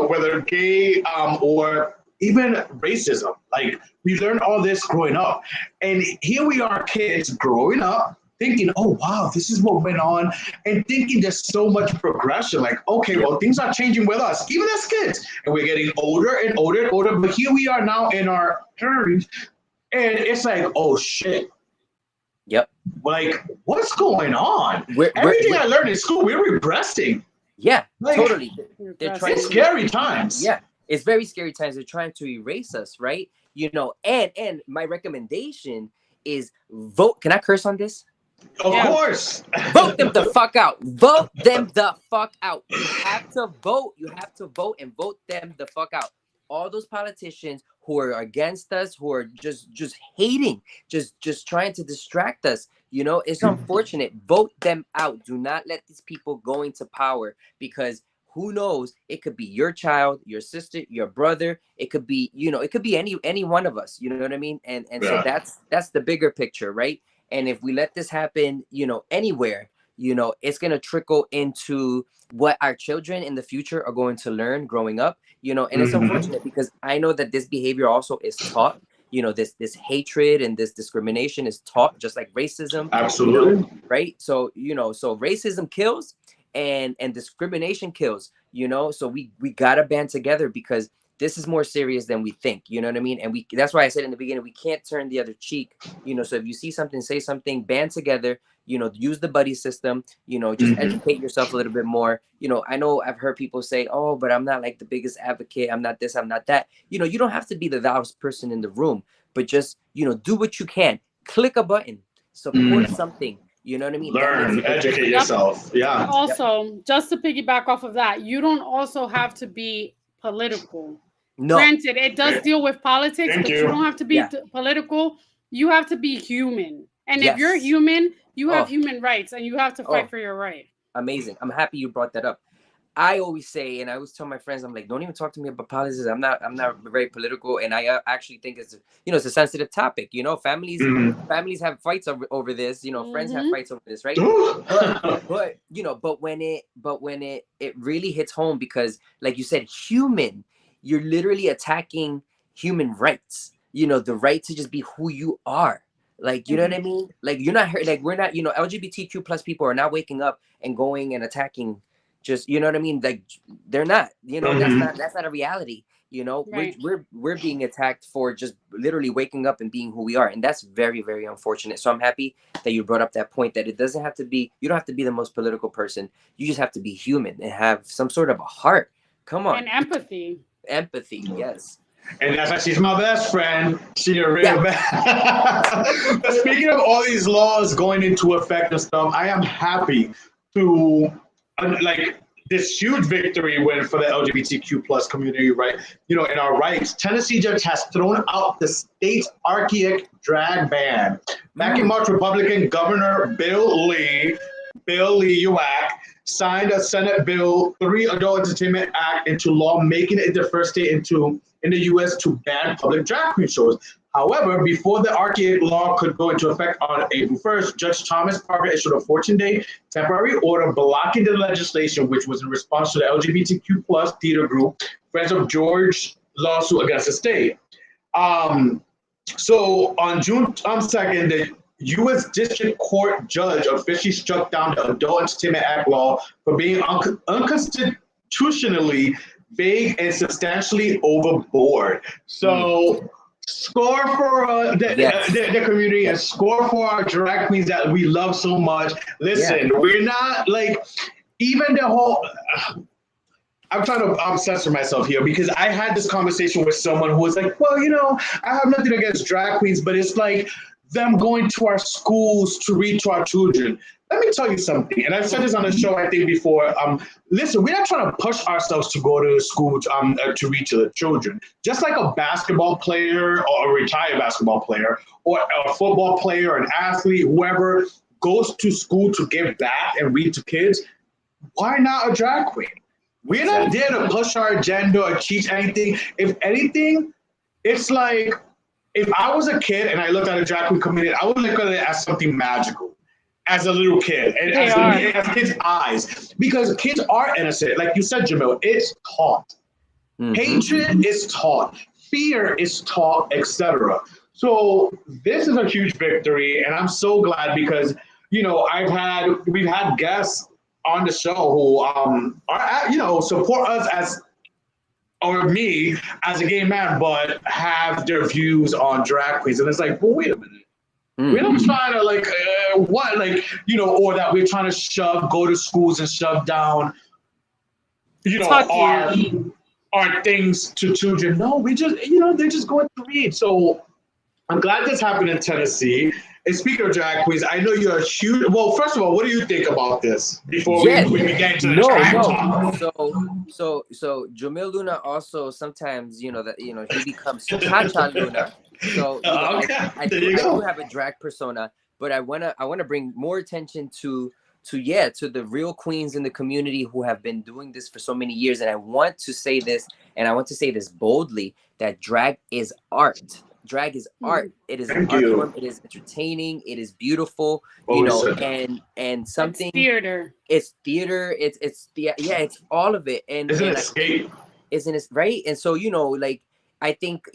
whether gay or even racism. Like we learned all this growing up, and here we are, kids growing up, thinking, "Oh wow, this is what went on," and thinking there's so much progression. Like, okay, Yep. well, things are changing with us, even as kids, and we're getting older and older and older. But here we are now in our 30s, and it's like, oh shit. Yep. Like, what's going on? We're Everything I learned in school, we're regressing. yeah, Like, totally. They're trying it's to scary times. yeah, it's very scary times. They're trying to erase us, right? And my recommendation is vote. Can I curse on this? Of Yeah. course. Vote them the fuck out. Vote them the fuck out. You have to vote. You have to vote and vote them the fuck out. All those politicians who are against us, who are just hating, just trying to distract us. It's unfortunate. Vote them out. Do not let these people go into power, because who knows? It could be your child, your sister, your brother. It could be, it could be any one of us. You know what I mean? And so that's the bigger picture, right? And if we let this happen, anywhere, it's going to trickle into what our children in the future are going to learn growing up, and it's unfortunate because I know that this behavior also is taught, this hatred and this discrimination is taught, just like racism. Absolutely. Right. So, so racism kills and discrimination kills, so we got to band together, because this is more serious than we think. You know what I mean? And that's why I said in the beginning, we can't turn the other cheek. So if you see something, say something, band together, use the buddy system, just educate yourself a little bit more. I know I've heard people say, oh, but I'm not like the biggest advocate. I'm not this, I'm not that. You don't have to be the loudest person in the room, but just, do what you can. Click a button, support something. You know what I mean? Learn, educate yourself. Yeah. Also, just to piggyback off of that, you don't also have to be political. No. Granted, it does deal with politics, Thank but you. you don't have to be political. You have to be human. And Yes. if you're human, you have human rights, and you have to fight for your right. Amazing. I'm happy you brought that up. I always say, and I always tell my friends, I'm like, don't even talk to me about politics. I'm not very political, and I actually think it's a sensitive topic. Families have fights over this. Friends have fights over this, right? but when it really hits home, because like you said, you're literally attacking human rights. The right to just be who you are. Like, you know what I mean? Like, you're not like, we're not, LGBTQ plus people are not waking up and going and attacking. Just, you know what I mean? Like, they're not, that's not a reality. Right. We're being attacked for just literally waking up and being who we are. And that's very, very unfortunate. So I'm happy that you brought up that point, that you don't have to be the most political person. You just have to be human and have some sort of a heart. Come on. And empathy. Empathy, yes. And that's why she's my best friend. She's a real best. But speaking of all these laws going into effect and stuff, I am happy to this huge victory win for the LGBTQ plus community, right? In our rights. Tennessee judge has thrown out the state's archaic drag ban. Back in March, Republican Governor Bill Lee UAC signed a Senate Bill 3 Adult Entertainment Act into law, making it the first state in the U.S. to ban public drag queen shows. However, before the archaic law could go into effect on April 1st, Judge Thomas Parker issued a 14-day temporary order blocking the legislation, which was in response to the LGBTQ plus theater group Friends of George lawsuit against the state. So on June 2nd, the U.S. District Court judge officially struck down the Adult Entertainment Act law for being unconstitutionally vague and substantially overboard. So score for the community and score for our drag queens that we love so much. Listen, we're not like even the whole. I'm trying to censor myself here because I had this conversation with someone who was like, well, I have nothing against drag queens, but it's like them going to our schools to read to our children. Let me tell you something, and I've said this on the show, I think, before. Listen, we're not trying to push ourselves to go to school to read to the children. Just like a basketball player or a retired basketball player or a football player, an athlete, whoever goes to school to give back and read to kids, why not a drag queen? We're not there to push our agenda or teach anything. If anything, it's like if I was a kid and I looked at a drag queen comedian, I would look at it as something magical as a little kid and They are. as kids' eyes. Because kids are innocent. Like you said, Jamil, it's taught. Hatred is taught, fear is taught, etc. So this is a huge victory, and I'm so glad because we've had guests on the show who are support us as or me as a gay man, but have their views on drag queens, and it's like, well, wait a minute. We're not trying to or that we're trying to go to schools and shove down, our things to children. No, we just, they're just going to read. So I'm glad this happened in Tennessee. And speaking of drag queens, I know you're a huge. Well, first of all, what do you think about this before we begin to drag talk? So Jomil Luna also sometimes, he becomes Cha Luna. So I do have a drag persona, but I wanna bring more attention to the real queens in the community who have been doing this for so many years. And I want to say this, and I want to say this boldly, that drag is art. Drag is art. It is an art form. It is entertaining. It is beautiful. And something. It's theater. It's theater. It's all of it. And it's an escape. Isn't it right? And so I think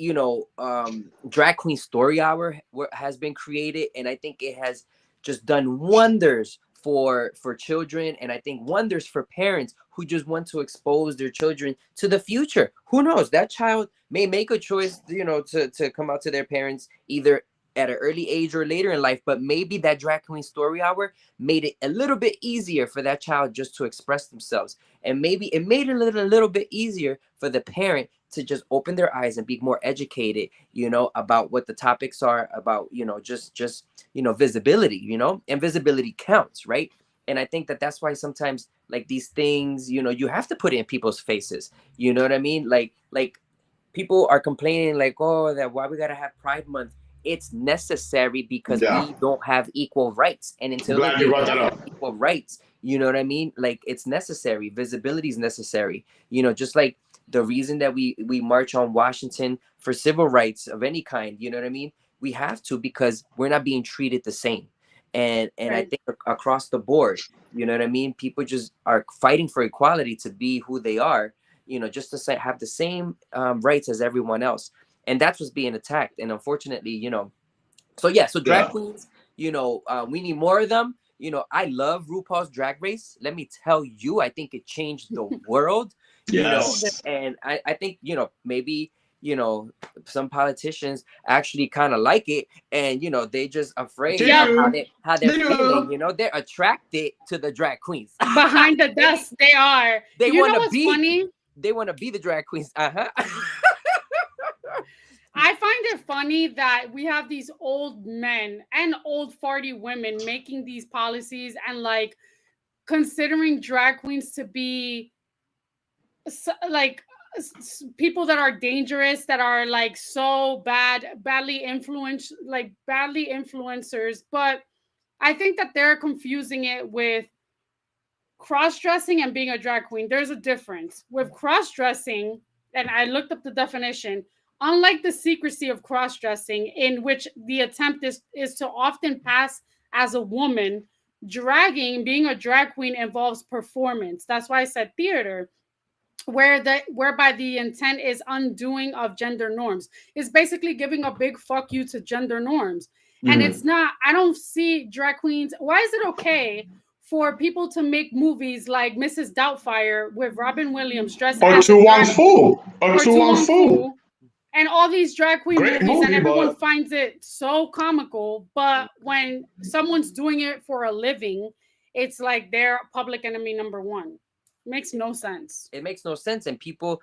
Drag Queen Story Hour has been created, and I think it has just done wonders for children, and I think wonders for parents who just want to expose their children to the future. Who knows? That child may make a choice, to come out to their parents either at an early age or later in life, but maybe that Drag Queen Story Hour made it a little bit easier for that child just to express themselves. And maybe it made it a little bit easier for the parent to just open their eyes and be more educated, about what the topics are, about, just visibility, and visibility counts, right? And I think that's why sometimes like these things, you have to put it in people's faces. You know what I mean? Like people are complaining like, oh, that why we gotta have Pride Month. It's necessary because we don't have equal rights. And until they have equal rights, you know what I mean? Like it's necessary. Visibility is necessary. Just like the reason that we march on Washington for civil rights of any kind, you know what I mean? We have to, because we're not being treated the same. And right. I think across the board, you know what I mean? People just are fighting for equality to be who they are, just to have the same rights as everyone else. And that's what's being attacked. And unfortunately, so drag queens, we need more of them. I love RuPaul's Drag Race. Let me tell you, I think it changed the world. Yes. And I think, maybe, some politicians actually kind of like it, and they just afraid of how they're feeling. They're attracted to the drag queens. Behind the desk, they are. They want to be funny? They want to be the drag queens. I find it funny that we have these old men and old farty women making these policies and like considering drag queens to be like people that are dangerous, that are like so badly influencers. But I think that they're confusing it with cross-dressing and being a drag queen. There's a difference with cross-dressing, and I looked up the definition. Unlike the secrecy of cross-dressing, in which the attempt is to often pass as a woman, being a drag queen involves performance. That's why I said theater, whereby the intent is undoing of gender norms. It's basically giving a big fuck you to gender norms. And it's not, I don't see drag queens. Why is it okay for people to make movies like Mrs. Doubtfire with Robin Williams dressed as Tu Wong Fu, or Tu Wong Fu, and all these drag queen movies, and everyone finds it so comical, but when someone's doing it for a living, it's like they're public enemy number one. It makes no sense. It makes no sense, and people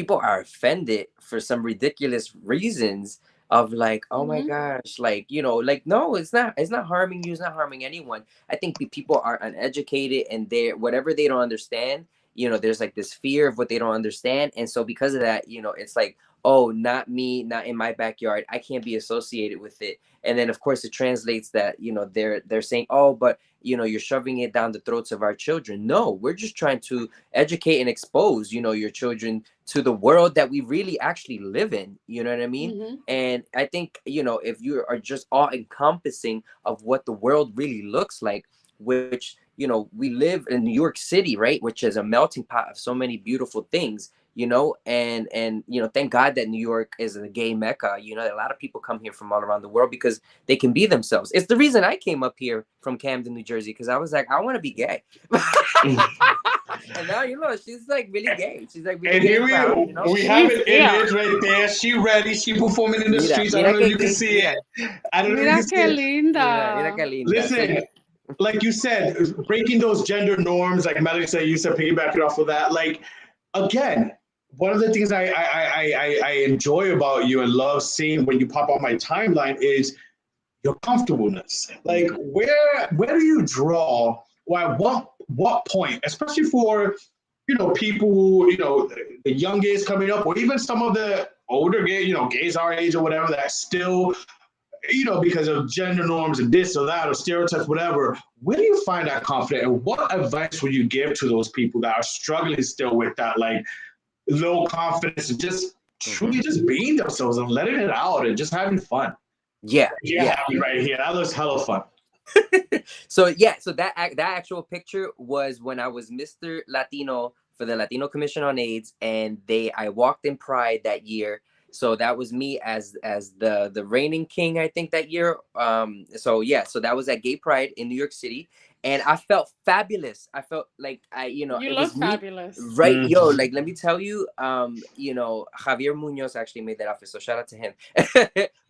are offended for some ridiculous reasons of like, oh my gosh, like, no, it's not harming you, it's not harming anyone. I think people are uneducated, and whatever they don't understand, there's like this fear of what they don't understand, and so because of that, it's like, oh, not me, not in my backyard, I can't be associated with it. And then of course it translates that they're saying, oh, but you're shoving it down the throats of our children. No, we're just trying to educate and expose, your children to the world that we really actually live in. You know what I mean? Mm-hmm. And I think, if you are just all encompassing of what the world really looks like, which, we live in New York City, right? Which is a melting pot of so many beautiful things, and thank God that New York is a gay mecca. A lot of people come here from all around the world because they can be themselves. It's the reason I came up here from Camden, New Jersey, because I was like, I want to be gay. And now, she's like really gay. She's like really And gay here proud, we have an Yeah. image right there. She ready. She performing in the Mira, streets. I mira don't know if que you can gay, see mira. it. I don't know if you Mira can see qué it. Mira linda. qué linda. Listen, like you said, breaking those gender norms, like Melody said, you said piggybacking off of that. Like, again, one of the things I enjoy about you and love seeing when you pop on my timeline is your comfortableness. Like, where do you draw? Or at what point, especially for people who the young gays coming up, or even some of the older gay, gays our age or whatever, that still because of gender norms and this or that or stereotypes, whatever, where do you find that confidence? And what advice would you give to those people that are struggling still with that, like, low confidence and just truly just being themselves and letting it out and just having fun? Yeah. Happy right here. That looks hella fun. So that actual picture was when I was Mr. Latino for the Latino Commission on AIDS, and I walked in Pride that year. So that was me as the reigning king, I think, that year. So that was at Gay Pride in New York City, and I felt fabulous. I felt like You it look was me, fabulous. right? Yo, like, let me tell you, Javier Munoz actually made that outfit, so shout out to him.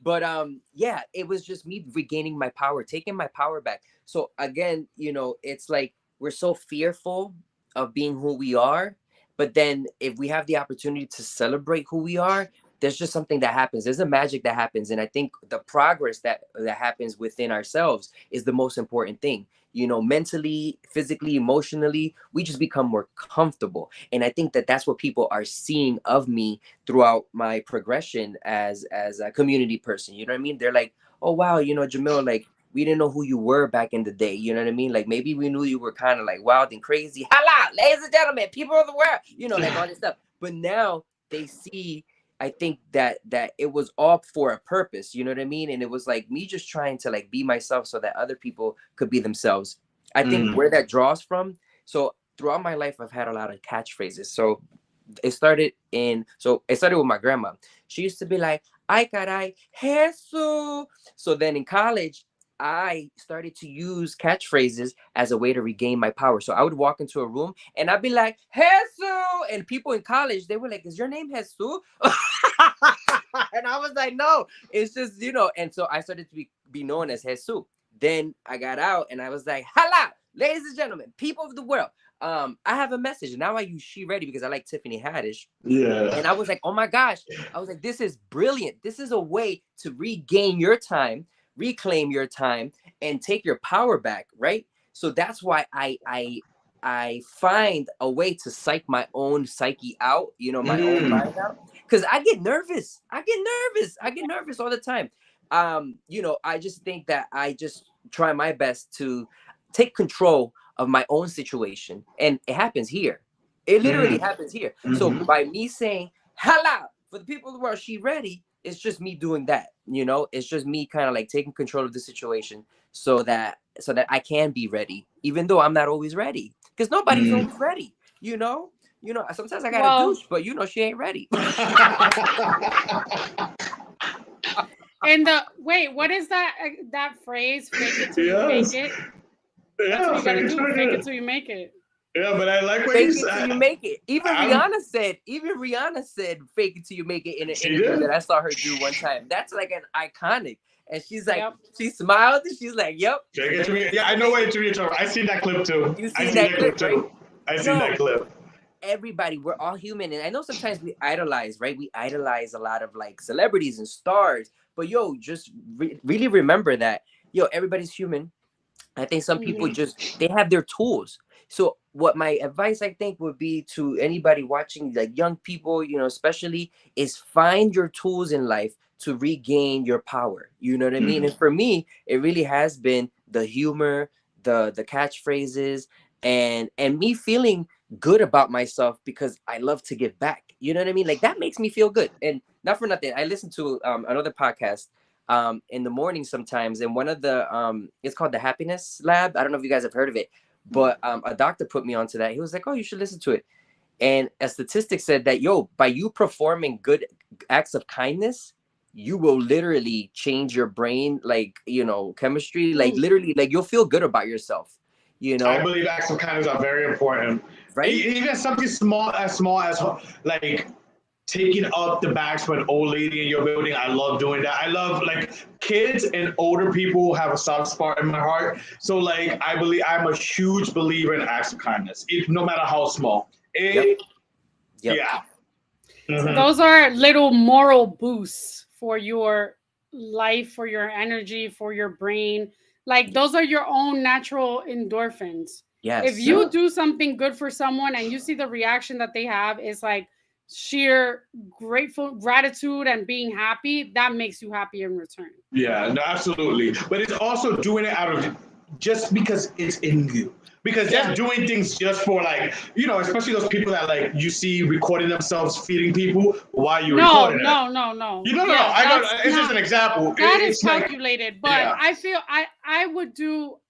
But yeah, it was just me regaining my power, taking my power back. So again, it's like we're so fearful of being who we are, but then if we have the opportunity to celebrate who we are, there's just something that happens. There's a magic that happens. And I think the progress that happens within ourselves is the most important thing. Mentally, physically, emotionally, we just become more comfortable. And I think that that's what people are seeing of me throughout my progression as a community person. You know what I mean? They're like, oh, wow, Jamil, like, we didn't know who you were back in the day. You know what I mean? Like, maybe we knew you were kind of like wild and crazy. Hello, ladies and gentlemen, people of the world, like all this stuff. But now they see, I think that it was all for a purpose, you know what I mean? And it was like me just trying to like be myself so that other people could be themselves. I think where that draws from. So throughout my life, I've had a lot of catchphrases. So it started with my grandma. She used to be like, "Ay caray, Jesus." So then in college, I started to use catchphrases as a way to regain my power. So I would walk into a room and I'd be like, "Jesus," and people in college, they were like, "Is your name Jesus?" And I was like, "No, it's just, And so I started to be known as Jesus. Then I got out and I was like, "Hello, ladies and gentlemen, people of the world. I have a message." Now I use She Ready because I like Tiffany Haddish. Yeah. And I was like, oh my gosh. I was like, this is brilliant. This is a way to regain your time, reclaim your time, and take your power back, right? So that's why I find a way to psych my own psyche out, my own mind out. Because I get nervous. I get nervous all the time. I just think that I just try my best to take control of my own situation. And it happens here. It literally happens here. So by me saying, hello, for the people of the world, She Ready, it's just me doing that. It's just me kind of like taking control of the situation so that I can be ready, even though I'm not always ready. Because nobody's always ready, sometimes I gotta douche, but she ain't ready. And wait, what is that phrase? Fake it till you make it. That's what you gotta do. Fake it till you make it. Yeah, but I like what fake you it said. till you make it. Even Rihanna said fake it till you make it in an interview that I saw her do one time. That's like an iconic. And she's like, she smiled and she's like, yep. Yeah, I know what you're talking about. I seen that clip too. You seen that clip too? Right? I seen that clip. Everybody, we're all human. And I know sometimes we idolize, right? We idolize a lot of like celebrities and stars. But just really remember that, everybody's human. I think some people they have their tools. So what my advice, I think, would be to anybody watching, like young people, especially, is find your tools in life to regain your power. You know what I mean? And for me, it really has been the humor, the catchphrases, and me feeling good about myself because I love to give back. You know what I mean? Like that makes me feel good. And not for nothing, I listen to another podcast in the morning sometimes, and one of the it's called the Happiness Lab. I don't know if you guys have heard of it, but a doctor put me onto that. He was like, "Oh, you should listen to it." And a statistic said that, by you performing good acts of kindness, you will literally change your brain, like, chemistry, like literally, like you'll feel good about yourself, I believe acts of kindness are very important. right? Even something small as like taking up the bags for an old lady in your building. I love doing that. I love, like, kids and older people have a soft spot in my heart. So, like, I'm a huge believer in acts of kindness, no matter how small. Yep. Yeah. So those are little moral boosts for your life, for your energy, for your brain. Like those are your own natural endorphins. Yes. If you do something good for someone and you see the reaction that they have is like sheer gratitude and being happy, that makes you happy in return. Yeah, no, absolutely. But it's also doing it out of just because it's in you. Because just doing things just for, like, especially those people that, like, you see recording themselves feeding people while you're recording it. No. It's just an example. That is calculated, like, but I feel I would go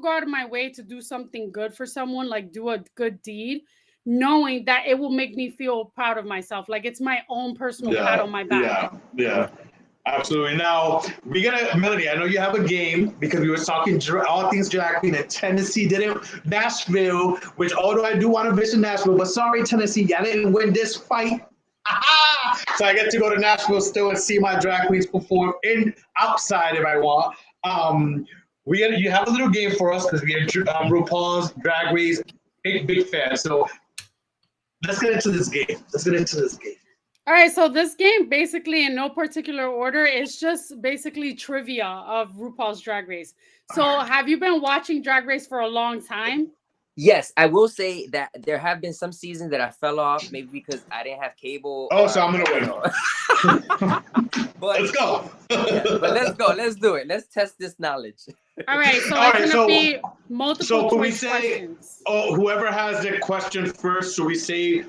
out of my way to do something good for someone, like do a good deed, knowing that it will make me feel proud of myself. Like it's my own personal pat on my back. Yeah. Absolutely. Now, Melanie, I know you have a game because we were talking all things drag queen, and Tennessee didn't, Nashville, which although I do want to visit Nashville, but sorry, Tennessee, y'all didn't win this fight. So I get to go to Nashville still and see my drag queens perform outside if I want. You have a little game for us because we had RuPaul's Drag Race, big fan. So let's get into this game. All right, so this game, basically in no particular order, is just basically trivia of RuPaul's Drag Race. So have you been watching Drag Race for a long time? Yes, I will say that there have been some seasons that I fell off, maybe because I didn't have cable. So I'm going to win. But, let's go. But let's go. Let's do it. Let's test this knowledge. All right, so it's going to be multiple choice questions. Whoever has the question first, so we say...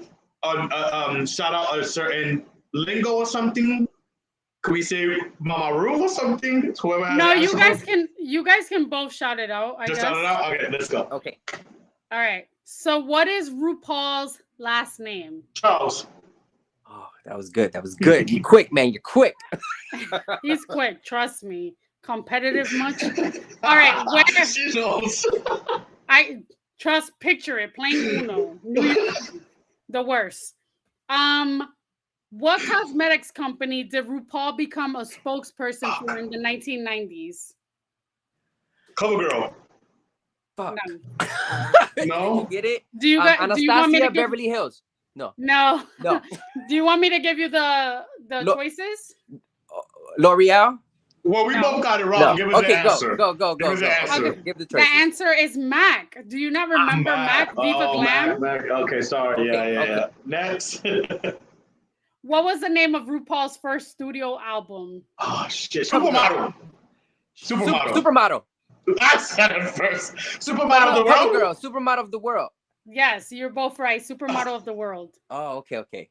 shout out a certain lingo or something. Can we say Mama Ru or something? No, you guys can both shout it out. I guess. Shout it out. Okay, let's go. Okay. All right. So, what is RuPaul's last name? Charles. Oh, that was good. You're quick, man. You're quick. He's quick. Trust me. Competitive much? All right. Where? She knows. Picture it. Playing Uno. The worst. What cosmetics company did RuPaul become a spokesperson for in the 1990s? CoverGirl. Fuck. No. You get it? Do you want me to Beverly Hills? No. Do you want me to give you the choices? L'Oreal. Well, we both got it wrong. No. Give us the answer. Go. Give us the answer. Okay. Give the choices. The answer is MAC. Do you not remember MAC? Viva Glam? Mac. Okay, sorry. Yeah. Next. What was the name of RuPaul's first studio album? Oh, shit. Supermodel. I said it first. Supermodel of the world? Girl. Supermodel of the world. Yes, you're both right. Supermodel of the world. Oh, okay.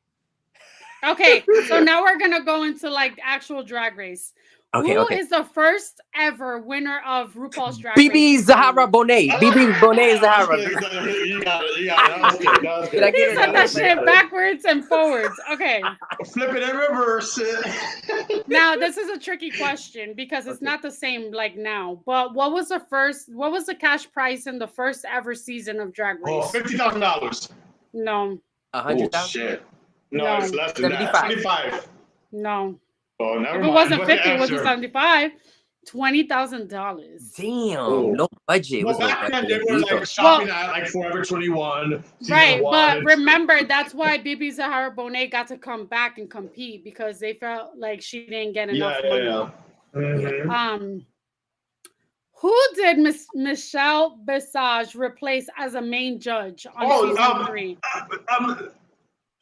Okay, so now we're going to go into like actual Drag Race. Who is the first ever winner of RuPaul's Drag Race? BB Zahara Bonet. BB Bonet Zahara. You got it. That was good. He said that shit backwards and forwards. Okay. Flip it and reverse it. Now, this is a tricky question because it's not the same like now. But what was the cash prize in the first ever season of Drag Race? $50,000. No. 100,000? Oh, shit. No, it's less than 75. that. 25. No. Oh, never if mind. It wasn't 50, it was 75. $20,000. Damn, low budget. Well, back then they were like shopping at like Forever 21. Right, but remember that's why Bibi Zahara Bonet got to come back and compete because they felt like she didn't get enough money. Yeah. Mm-hmm. Who did Michelle Visage replace as a main judge on season 3?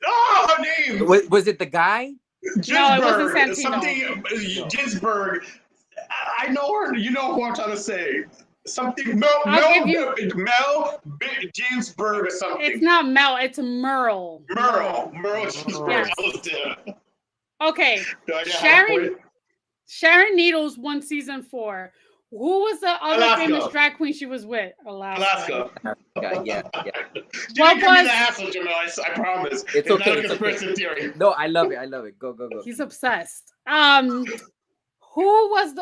Her name was it the guy? Ginsburg, no, it wasn't Santino. Something Ginsburg. I know her. You know who I'm trying to say. Something Mel Ginsburg or something. It's not Mel, it's Merle. Merle Ginsburg. Yes. Okay. Sharon Needles won season 4. Who was the other famous drag queen she was with? Alaska. Yeah. What was the answer, Jamil? I promise. It's okay. It's okay. Theory. No, I love it. Go. He's obsessed. Who was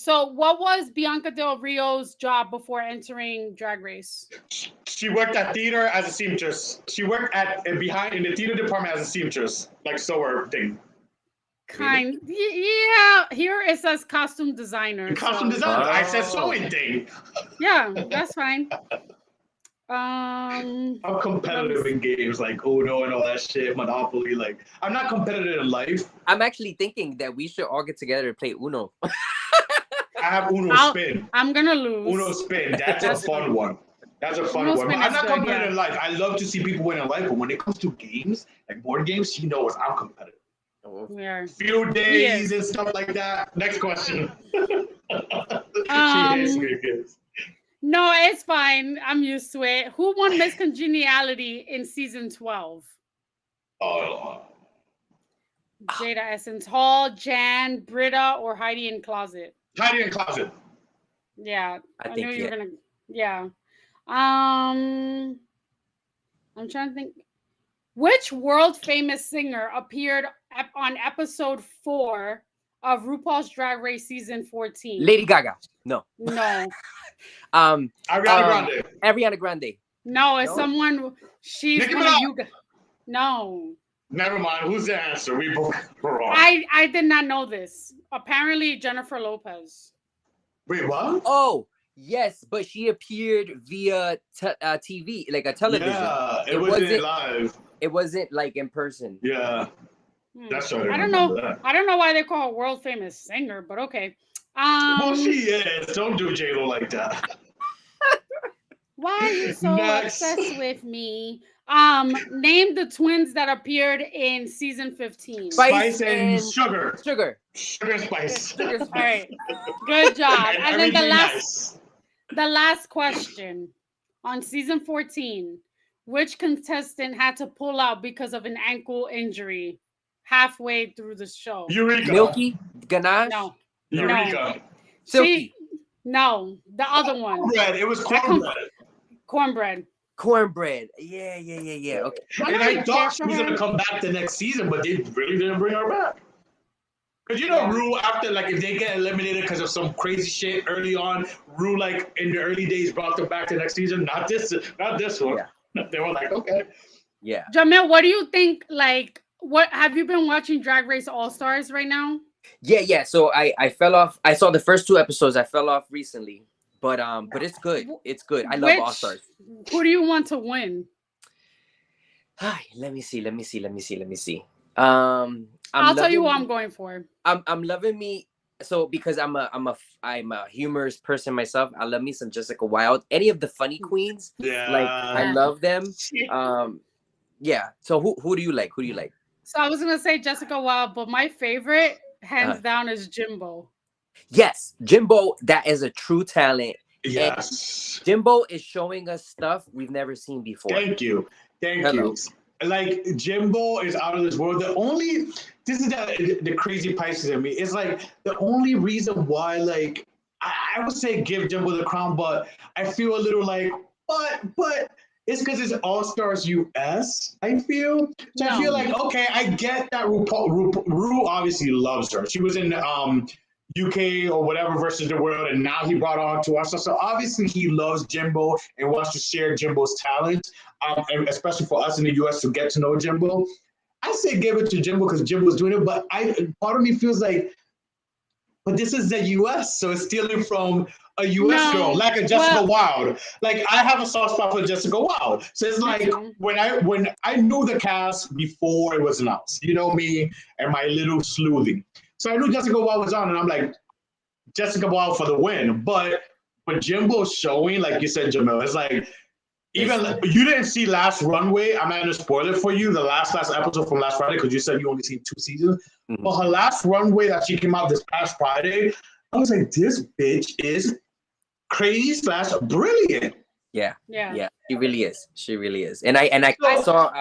so what was Bianca Del Rio's job before entering Drag Race? She worked at theater as a seamstress. She worked in the theater department as a seamstress, like sewer thing. Yeah. Here it says costume designer. Designer. I said sewing thing. Yeah, that's fine. I'm competitive in games like Uno and all that shit, Monopoly. Like, I'm not competitive in life. I'm actually thinking that we should all get together and play Uno. I have Uno Spin. I'm gonna lose. Uno Spin. That's a fun one. That's a fun one. I'm not competitive in life. I love to see people win in life, but when it comes to games, like board games, she knows I'm competitive. Few days and stuff like that. Next question. No, it's fine. I'm used to it. Who won Miss Congeniality in season 12? Oh. Jada Essence Hall, Jan, Britta, or Heidi in Closet? Heidi in Closet. Yeah. I knew you were gonna. Yeah. I'm trying to think. Which world famous singer appeared on episode 4 of RuPaul's Drag Race season 14? Lady Gaga. No. Ariana Grande. No, it's someone. She's one of you guys. No. Never mind. Who's the answer? We both wrong. I did not know this. Apparently, Jennifer Lopez. Wait, what? Oh. Yes, but she appeared via TV, like a television. Yeah, it wasn't live. It wasn't like in person. Yeah, that's right. I don't know. That. I don't know why they call her world famous singer, but okay. Well, she is. Don't do J-Lo like that. Why are you so obsessed with me? Name the twins that appeared in season 15. Spice and Sugar. Sugar and Spice. All right. Good job. And then the last question on season 14, which contestant had to pull out because of an ankle injury halfway through the show? Eureka. Milky? Ganache? No. Eureka. No. Silky. No, the other one. Cornbread. It was cornbread. Cornbread. Yeah. Okay. And I thought she was going to come back the next season, but they really didn't bring her back. Because Rue, after, like, if they get eliminated because of some crazy shit early on, Rue, like, in the early days brought them back to next season. Not this one. Yeah. They were like, okay. Yeah. Jamil, what do you think, like, what have you been watching Drag Race All-Stars right now? Yeah. So I fell off. I saw the first 2 episodes. I fell off recently. But it's good. It's good. I love All-Stars. Who do you want to win? Let me see. I'll tell you who I'm going for. I'm loving me. So because I'm a humorous person myself, I love me some Jessica Wilde. Any of the funny queens, like I love them. Yeah. So who do you like? So I was gonna say Jessica Wilde, but my favorite, hands down, is Jimbo. Yes, Jimbo. That is a true talent. Yes, and Jimbo is showing us stuff we've never seen before. Thank you. Like Jimbo is out of this world. This is the crazy Pisces in me. It's like the only reason why, like, I would say give Jimbo the crown, but I feel a little like, but it's because it's All Stars US. I feel so. I feel like okay, I get that. Ru obviously loves her. She was in UK or whatever versus the world, and now he brought her on to us. So obviously he loves Jimbo and wants to share Jimbo's talent, and especially for us in the US to get to know Jimbo. I say give it to Jimbo because Jimbo's doing it, but part of me feels like, but this is the US, so it's stealing from a US girl, like a Jessica Wilde. Like I have a soft spot for Jessica Wilde. So it's like when I knew the cast before it was announced, you know me and my little sleuthing. So I knew Jessica Wilde was on, and I'm like, Jessica Wilde for the win. But when Jimbo's showing, like you said, Jamil, it's like, even you didn't see Last Runway. I'm not going to spoil it for you, the last episode from last Friday, because you said you only seen 2 seasons. Mm-hmm. But her Last Runway that she came out this past Friday, I was like, this bitch is crazy slash brilliant. Yeah, Yeah. yeah, she really is. She really is. And I So,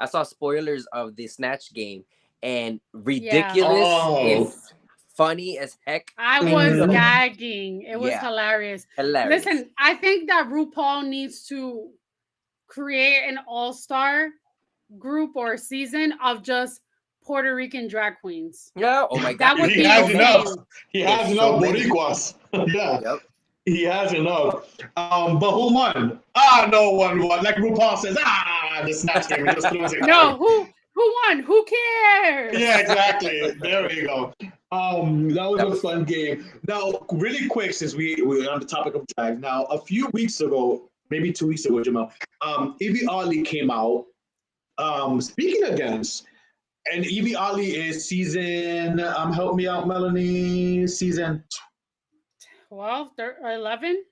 saw spoilers of the Snatch game, and Yeah. ridiculous oh, is funny as heck. I was So mhm. gagging. It was yeah, hilarious. hilarious. Listen, I think that RuPaul needs to create an all-star group or season of just Puerto Rican drag queens. Yeah. Oh my God. That would He There's be has so many. enough. insane. He There's has so enough many. Boricuas. Yeah, Yep. he has enough. But who won? No one won. Like RuPaul says, the Snatch game. He just throws it out. No, who won? Who cares? Yeah, exactly. There we go. That was That a was fun game. Now, really quick, since we're on the topic of drag. Now, a few weeks ago, maybe 2 weeks ago, Jamal, Evie Oddly came out speaking against, and Evie Oddly is season. Help me out, Melanie. Season 12, 11?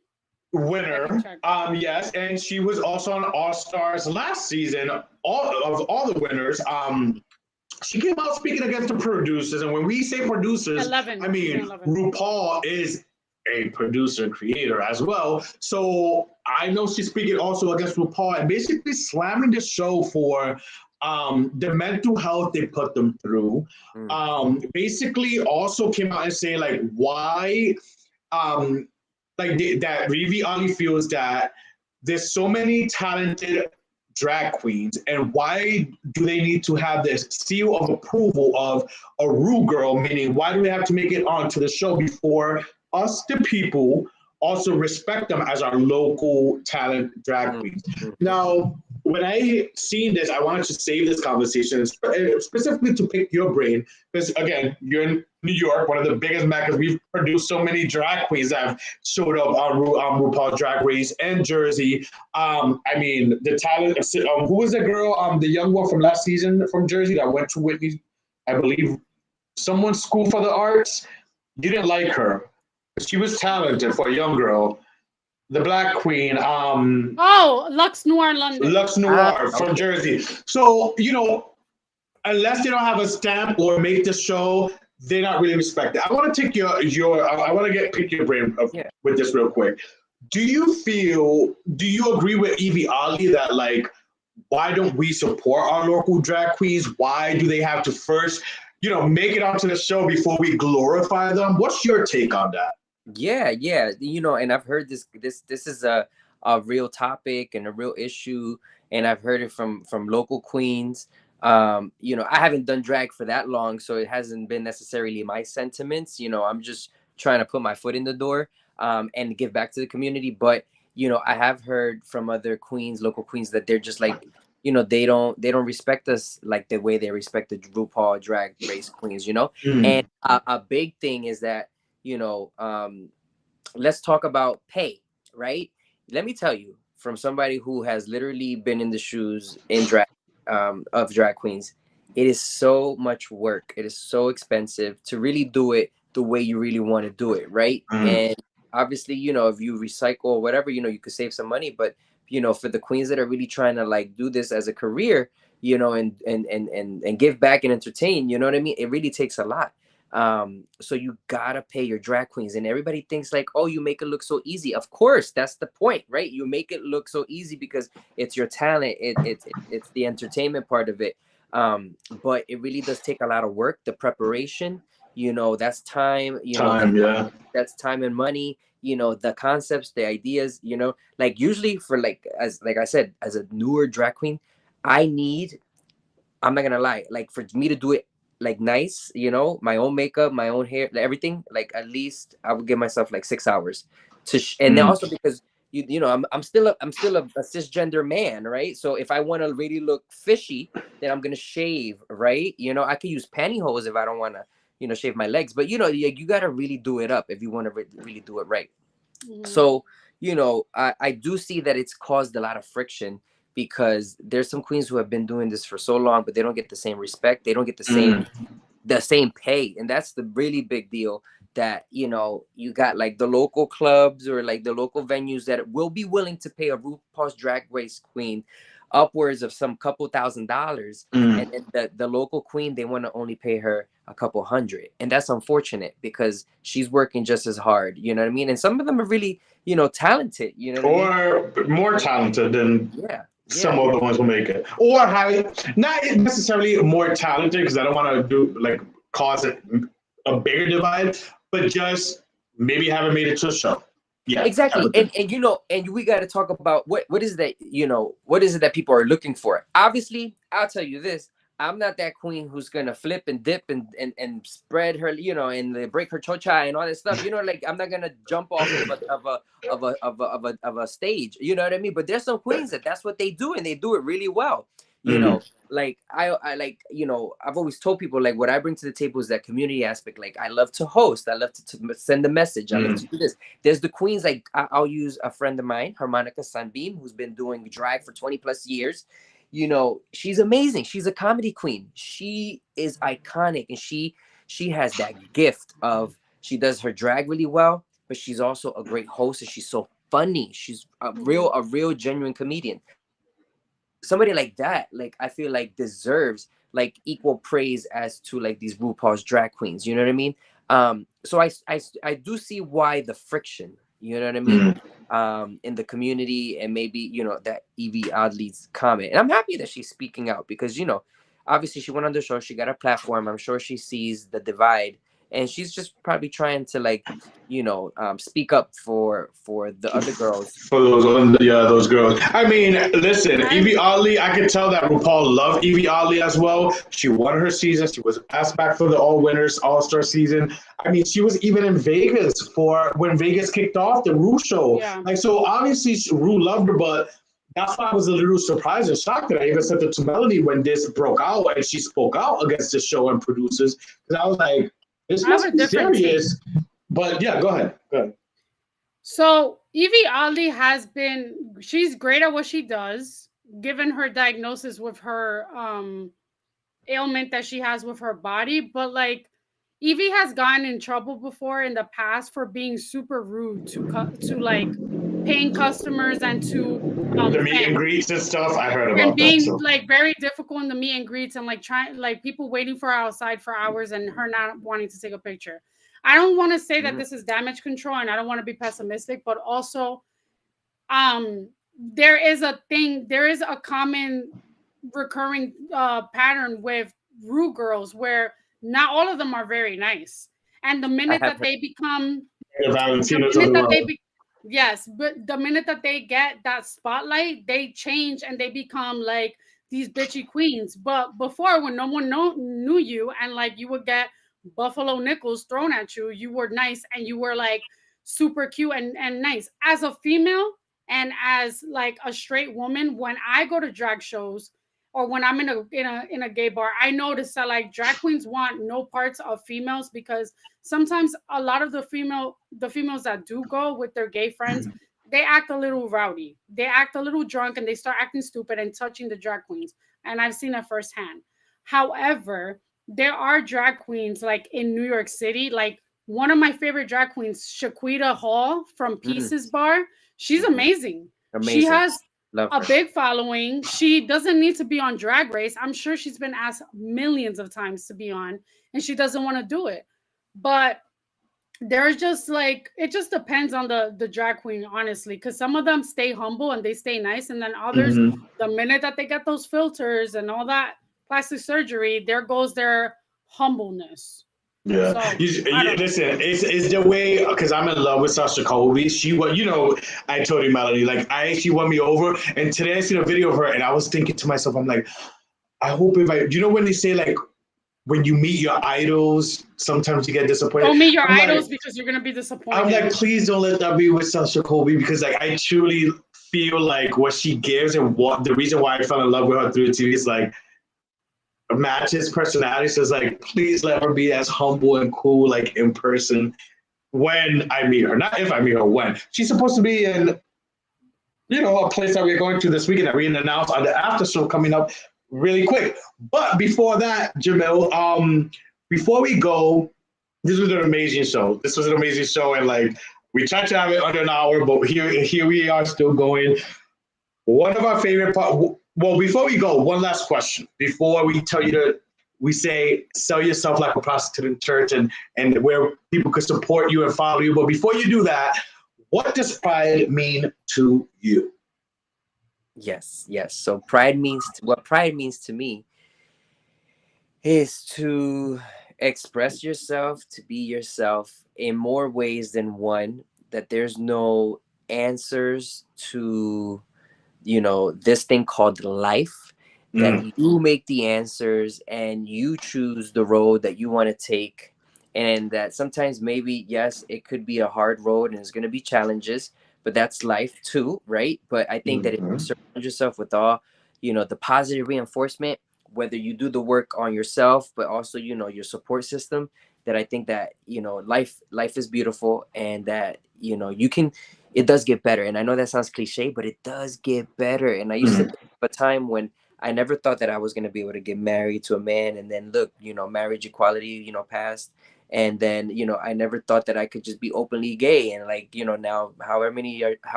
I can winner. check. Yes, and she was also on All Stars last season. All the winners. She came out speaking against the producers, and when we say producers, 11. I Season mean 11. RuPaul is a producer creator as well. So I know she's speaking also against RuPaul and basically slamming the show for the mental health they put them through. mm, Basically, also came out and say like why um, that Rivi Ali feels that there's so many talented drag queens, and why do they need to have this seal of approval of a Ru girl? Meaning, why do we have to make it onto the show before us, the people, also respect them as our local talent drag mm, queens? mm. Now, when I seen this, I wanted to save this conversation specifically to pick your brain because again, you're in New York, one of the biggest meccas. We've produced so many drag queens that have showed up on RuPaul's Drag Race and Jersey. I mean, the talent. Who was the girl? The young one from last season from Jersey that went to Whitney, I believe, someone's school for the arts. You didn't like her. She was talented for a young girl. The Black Queen. Oh, Lux Noir London. Lux Noir from Okay. Jersey. So, unless they don't have a stamp or make the show, they're not really respected. I want to take I want to pick your brain Yeah. with this real quick. Do you agree with Evie Ali that like, why don't we support our local drag queens? Why do they have to first, make it onto the show before we glorify them? What's your take on that? Yeah, yeah. And I've heard this is a real topic and a real issue, and I've heard it from local queens. I haven't done drag for that long, so it hasn't been necessarily my sentiments. I'm just trying to put my foot in the door and give back to the community. But I have heard from other queens, local queens, that they're just like, they don't respect us like the way they respect the RuPaul Drag Race queens. And a big thing is that let's talk about pay, right? Let me tell you, from somebody who has literally been in the shoes in drag of drag queens, it is so much work. It is so expensive to really do it the way you really want to do it, right? And obviously, if you recycle or whatever, you could save some money. But for the queens that are really trying to like do this as a career, and give back and entertain, you know what I mean? It really takes a lot. So you gotta pay your drag queens, and everybody thinks like, oh, you make it look so easy. Of course, that's the point, right? You make it look so easy because it's your talent. It's the entertainment part of it. But it really does take a lot of work. The preparation, that's time. Yeah. That's time and money. The concepts, the ideas. Like usually for like I said, as a newer drag queen, I'm not gonna lie, like for me to do it like nice, my own makeup, my own hair, everything, like at least I would give myself like 6 hours and then also because I'm still a cisgender man, right? So if I want to really look fishy, then I'm gonna shave, right? I could use pantyhose if I don't want to shave my legs, but you gotta really do it up if you want to really do it right. So I do see that it's caused a lot of friction because there's some queens who have been doing this for so long, but they don't get the same respect. They don't get the same pay. And that's the really big deal, that, you got like the local clubs or like the local venues that will be willing to pay a RuPaul's Drag Race queen upwards of some couple $1,000s. And then the local queen, they want to only pay her a couple hundred, and that's unfortunate because she's working just as hard. You know what I mean? And some of them are really, you know, talented. You know what I mean? More talented than Yeah. some of the ones who make it, or not necessarily more talented, because I don't want to do like cause it a bigger divide, but just maybe haven't made it to a show. Yeah, exactly. And you know, and we got to talk about what is that, you know, what is it that people are looking for? Obviously, I'll tell you this. I'm not that queen who's gonna flip and dip and spread her, you know, and break her chocha and all that stuff. You know, like I'm not gonna jump off of a stage. You know what I mean? But there's some queens that's what they do, and they do it really well. You know, like I like, you know, I've always told people, like, what I bring to the table is that community aspect. Like, I love to host, I love to send a message, I love to do this. There's the queens, like I'll use a friend of mine, Harmonica Sunbeam, who's been doing drag for 20 plus years. You know, she's amazing. She's a comedy queen. She is iconic, and she has that gift of, she does her drag really well, but she's also a great host, and she's so funny. She's a real genuine comedian. Somebody like that, like, I feel like deserves like equal praise as to like these RuPaul's drag queens. You know what I mean? So I do see why the friction. You know what I mean? In the community, and maybe, you know, that Evie Oddly's comment. And I'm happy that she's speaking out, because, you know, obviously she went on the show, she got a platform. I'm sure she sees the divide, and she's just probably trying to, like, you know, speak up for the other girls. For those girls. I mean, listen, Evie Oddly, I could tell that RuPaul loved Evie Oddly as well. She won her season. She was asked back for the All Winners All-Star season. I mean, she was even in Vegas for when Vegas kicked off the Ru show. Yeah. Like, so obviously Ru loved her, but that's why I was a little surprised and shocked that I even said to Melanie when this broke out and she spoke out against the show and producers, because I was like, this must be serious. But yeah, go ahead. So Evie Oddly she's great at what she does, given her diagnosis with her ailment that she has with her body. But like, Evie has gotten in trouble before in the past for being super rude to like paying customers and to the meet and greets and stuff. I heard about and being that. So. like very difficult in the meet and greets, and like trying, like, people waiting for her outside for hours and her not wanting to take a picture. I don't want to say that this is damage control, and I don't want to be pessimistic, but also there is a common recurring pattern with Ru girls where not all of them are very nice. And the minute that they become yes, but the minute that they get that spotlight, they change and they become like these bitchy queens. But before, when no one knew you, and like you would get buffalo nickels thrown at you, you were nice and you were like super cute and nice. As a female and as like a straight woman, when I go to drag shows or when I'm in a gay bar, I notice that like drag queens want no parts of females, because sometimes a lot of the females that do go with their gay friends, they act a little rowdy, they act a little drunk, and they start acting stupid and touching the drag queens. And I've seen it firsthand. However, there are drag queens like in New York City, like one of my favorite drag queens, Shaquita Hall from Pieces Bar. She's amazing. She has a big following. She doesn't need to be on Drag Race. I'm sure she's been asked millions of times to be on, and she doesn't want to do it. But there's just like, it just depends on the drag queen, honestly, because some of them stay humble and they stay nice, and then others, the minute that they get those filters and all that plastic surgery, there goes their humbleness. Yeah, so, listen, it's the way, because I'm in love with Sasha Colby. She was, you know, I told you, Melody, like she won me over, and today I seen a video of her, and I was thinking to myself, I'm like, I hope you know when they say like, when you meet your idols, sometimes you get disappointed. Don't meet your idols because you're gonna be disappointed. I'm like, please don't let that be with Sasha Colby, because like I truly feel like what she gives and what the reason why I fell in love with her through the TV is like, matches personality. So it's like, please let her be as humble and cool like in person when I meet her, not if I meet her, when. She's supposed to be in, you know, a place that we're going to this weekend that we're going to announce on the after show coming up really quick. But before that, Jamil, before we go, this was an amazing show. And like, we tried to have it under an hour, but here we are still going. One of our favorite parts. Well, before we go, one last question. Before we tell you to we say sell yourself like a prostitute in church, and where people could support you and follow you. But before you do that, what does pride mean to you? Yes, yes. So pride means what pride means to me is to express yourself, to be yourself in more ways than one, that there's no answers to, this thing called life, that you make the answers and you choose the road that you want to take. And that sometimes maybe, yes, it could be a hard road and there's going to be challenges, but that's life too, right? But I think that if you surround yourself with all, the positive reinforcement, whether you do the work on yourself, but also, your support system, that I think that, life is beautiful, and that, you can, it does get better. And I know that sounds cliche, but it does get better. And I used to think of a time when I never thought that I was going to be able to get married to a man. And then look, marriage equality, passed. And then, I never thought that I could just be openly gay. And like, now however many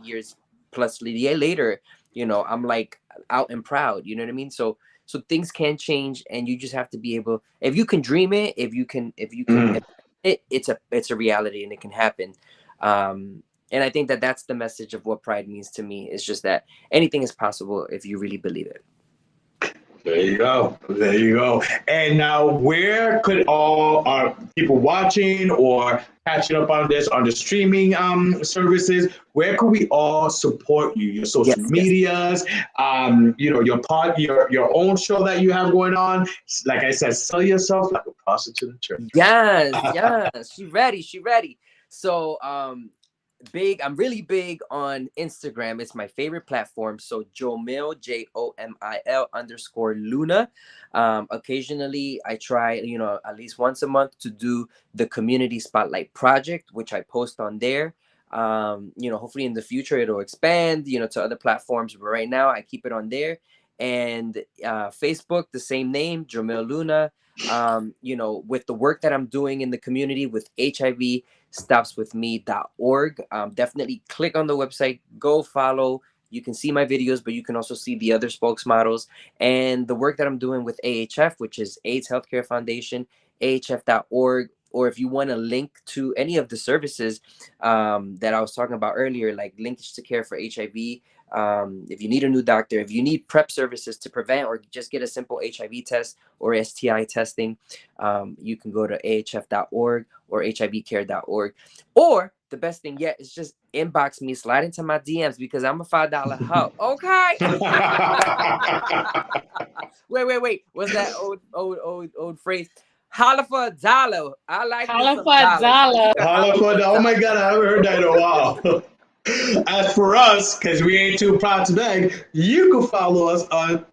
years plus later, I'm like out and proud, you know what I mean? So things can change, and you just have to be able, if you can dream it, if you can it's a reality, and it can happen. And I think that that's the message of what pride means to me. It's just that anything is possible if you really believe it. There you go. There you go. And now, where could all our people watching or catching up on this on the streaming services, where could we all support you? Your social medias, your own show that you have going on. Like I said, sell yourself like a prostitute in church. Yes. She ready. So I'm really big on Instagram. It's my favorite platform. So Jomil, JOMIL _Luna. Occasionally I try, at least once a month to do the Community Spotlight Project, which I post on there. Hopefully in the future it'll expand, to other platforms. But right now I keep it on there. And Facebook, the same name, Jomil Luna. With the work that I'm doing in the community with HIV, stopswithme.org. Definitely click on the website, go follow. You can see my videos, but you can also see the other spokesmodels and the work that I'm doing with AHF, which is AIDS Healthcare Foundation, ahf.org. Or if you want to link to any of the services that I was talking about earlier, like linkage to care for HIV, if you need a new doctor, if you need PrEP services to prevent or just get a simple HIV test or STI testing, you can go to ahf.org or hivcare.org. Or the best thing yet is just inbox me, slide into my DMs, because I'm a $5 hoe. Okay. Wait. What's that old phrase? Holla for $1. I like holla for $1. Holla for $1. Oh my God, I haven't heard that in a while. As for us, because we ain't too proud to beg, you can follow us on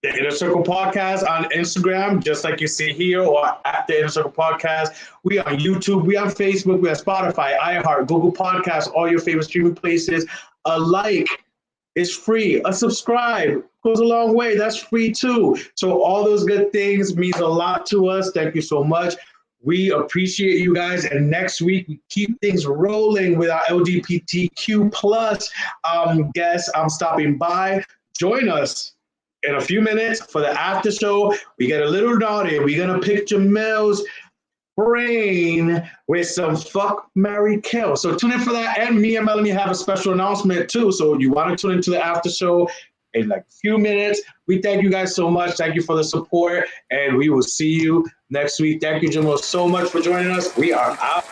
the Inner Circle Podcast on Instagram, just like you see here, or at the Inner Circle Podcast. We on YouTube, we on Facebook, we on Spotify, iHeart, Google Podcasts, all your favorite streaming places. A like is free. A subscribe goes a long way. That's free too. So all those good things means a lot to us. Thank you so much. We appreciate you guys. And next week, we keep things rolling with our LGBTQ plus guests. I'm stopping by. Join us in a few minutes for the after show. We get a little naughty. We're going to pick Jamil's brain with some fuck, marry, kill. So tune in for that. And me and Melanie have a special announcement too. So you want to tune into the after show in like a few minutes. We thank you guys so much. Thank you for the support. And we will see you next week. Thank you, Jamil, so much for joining us. We are out.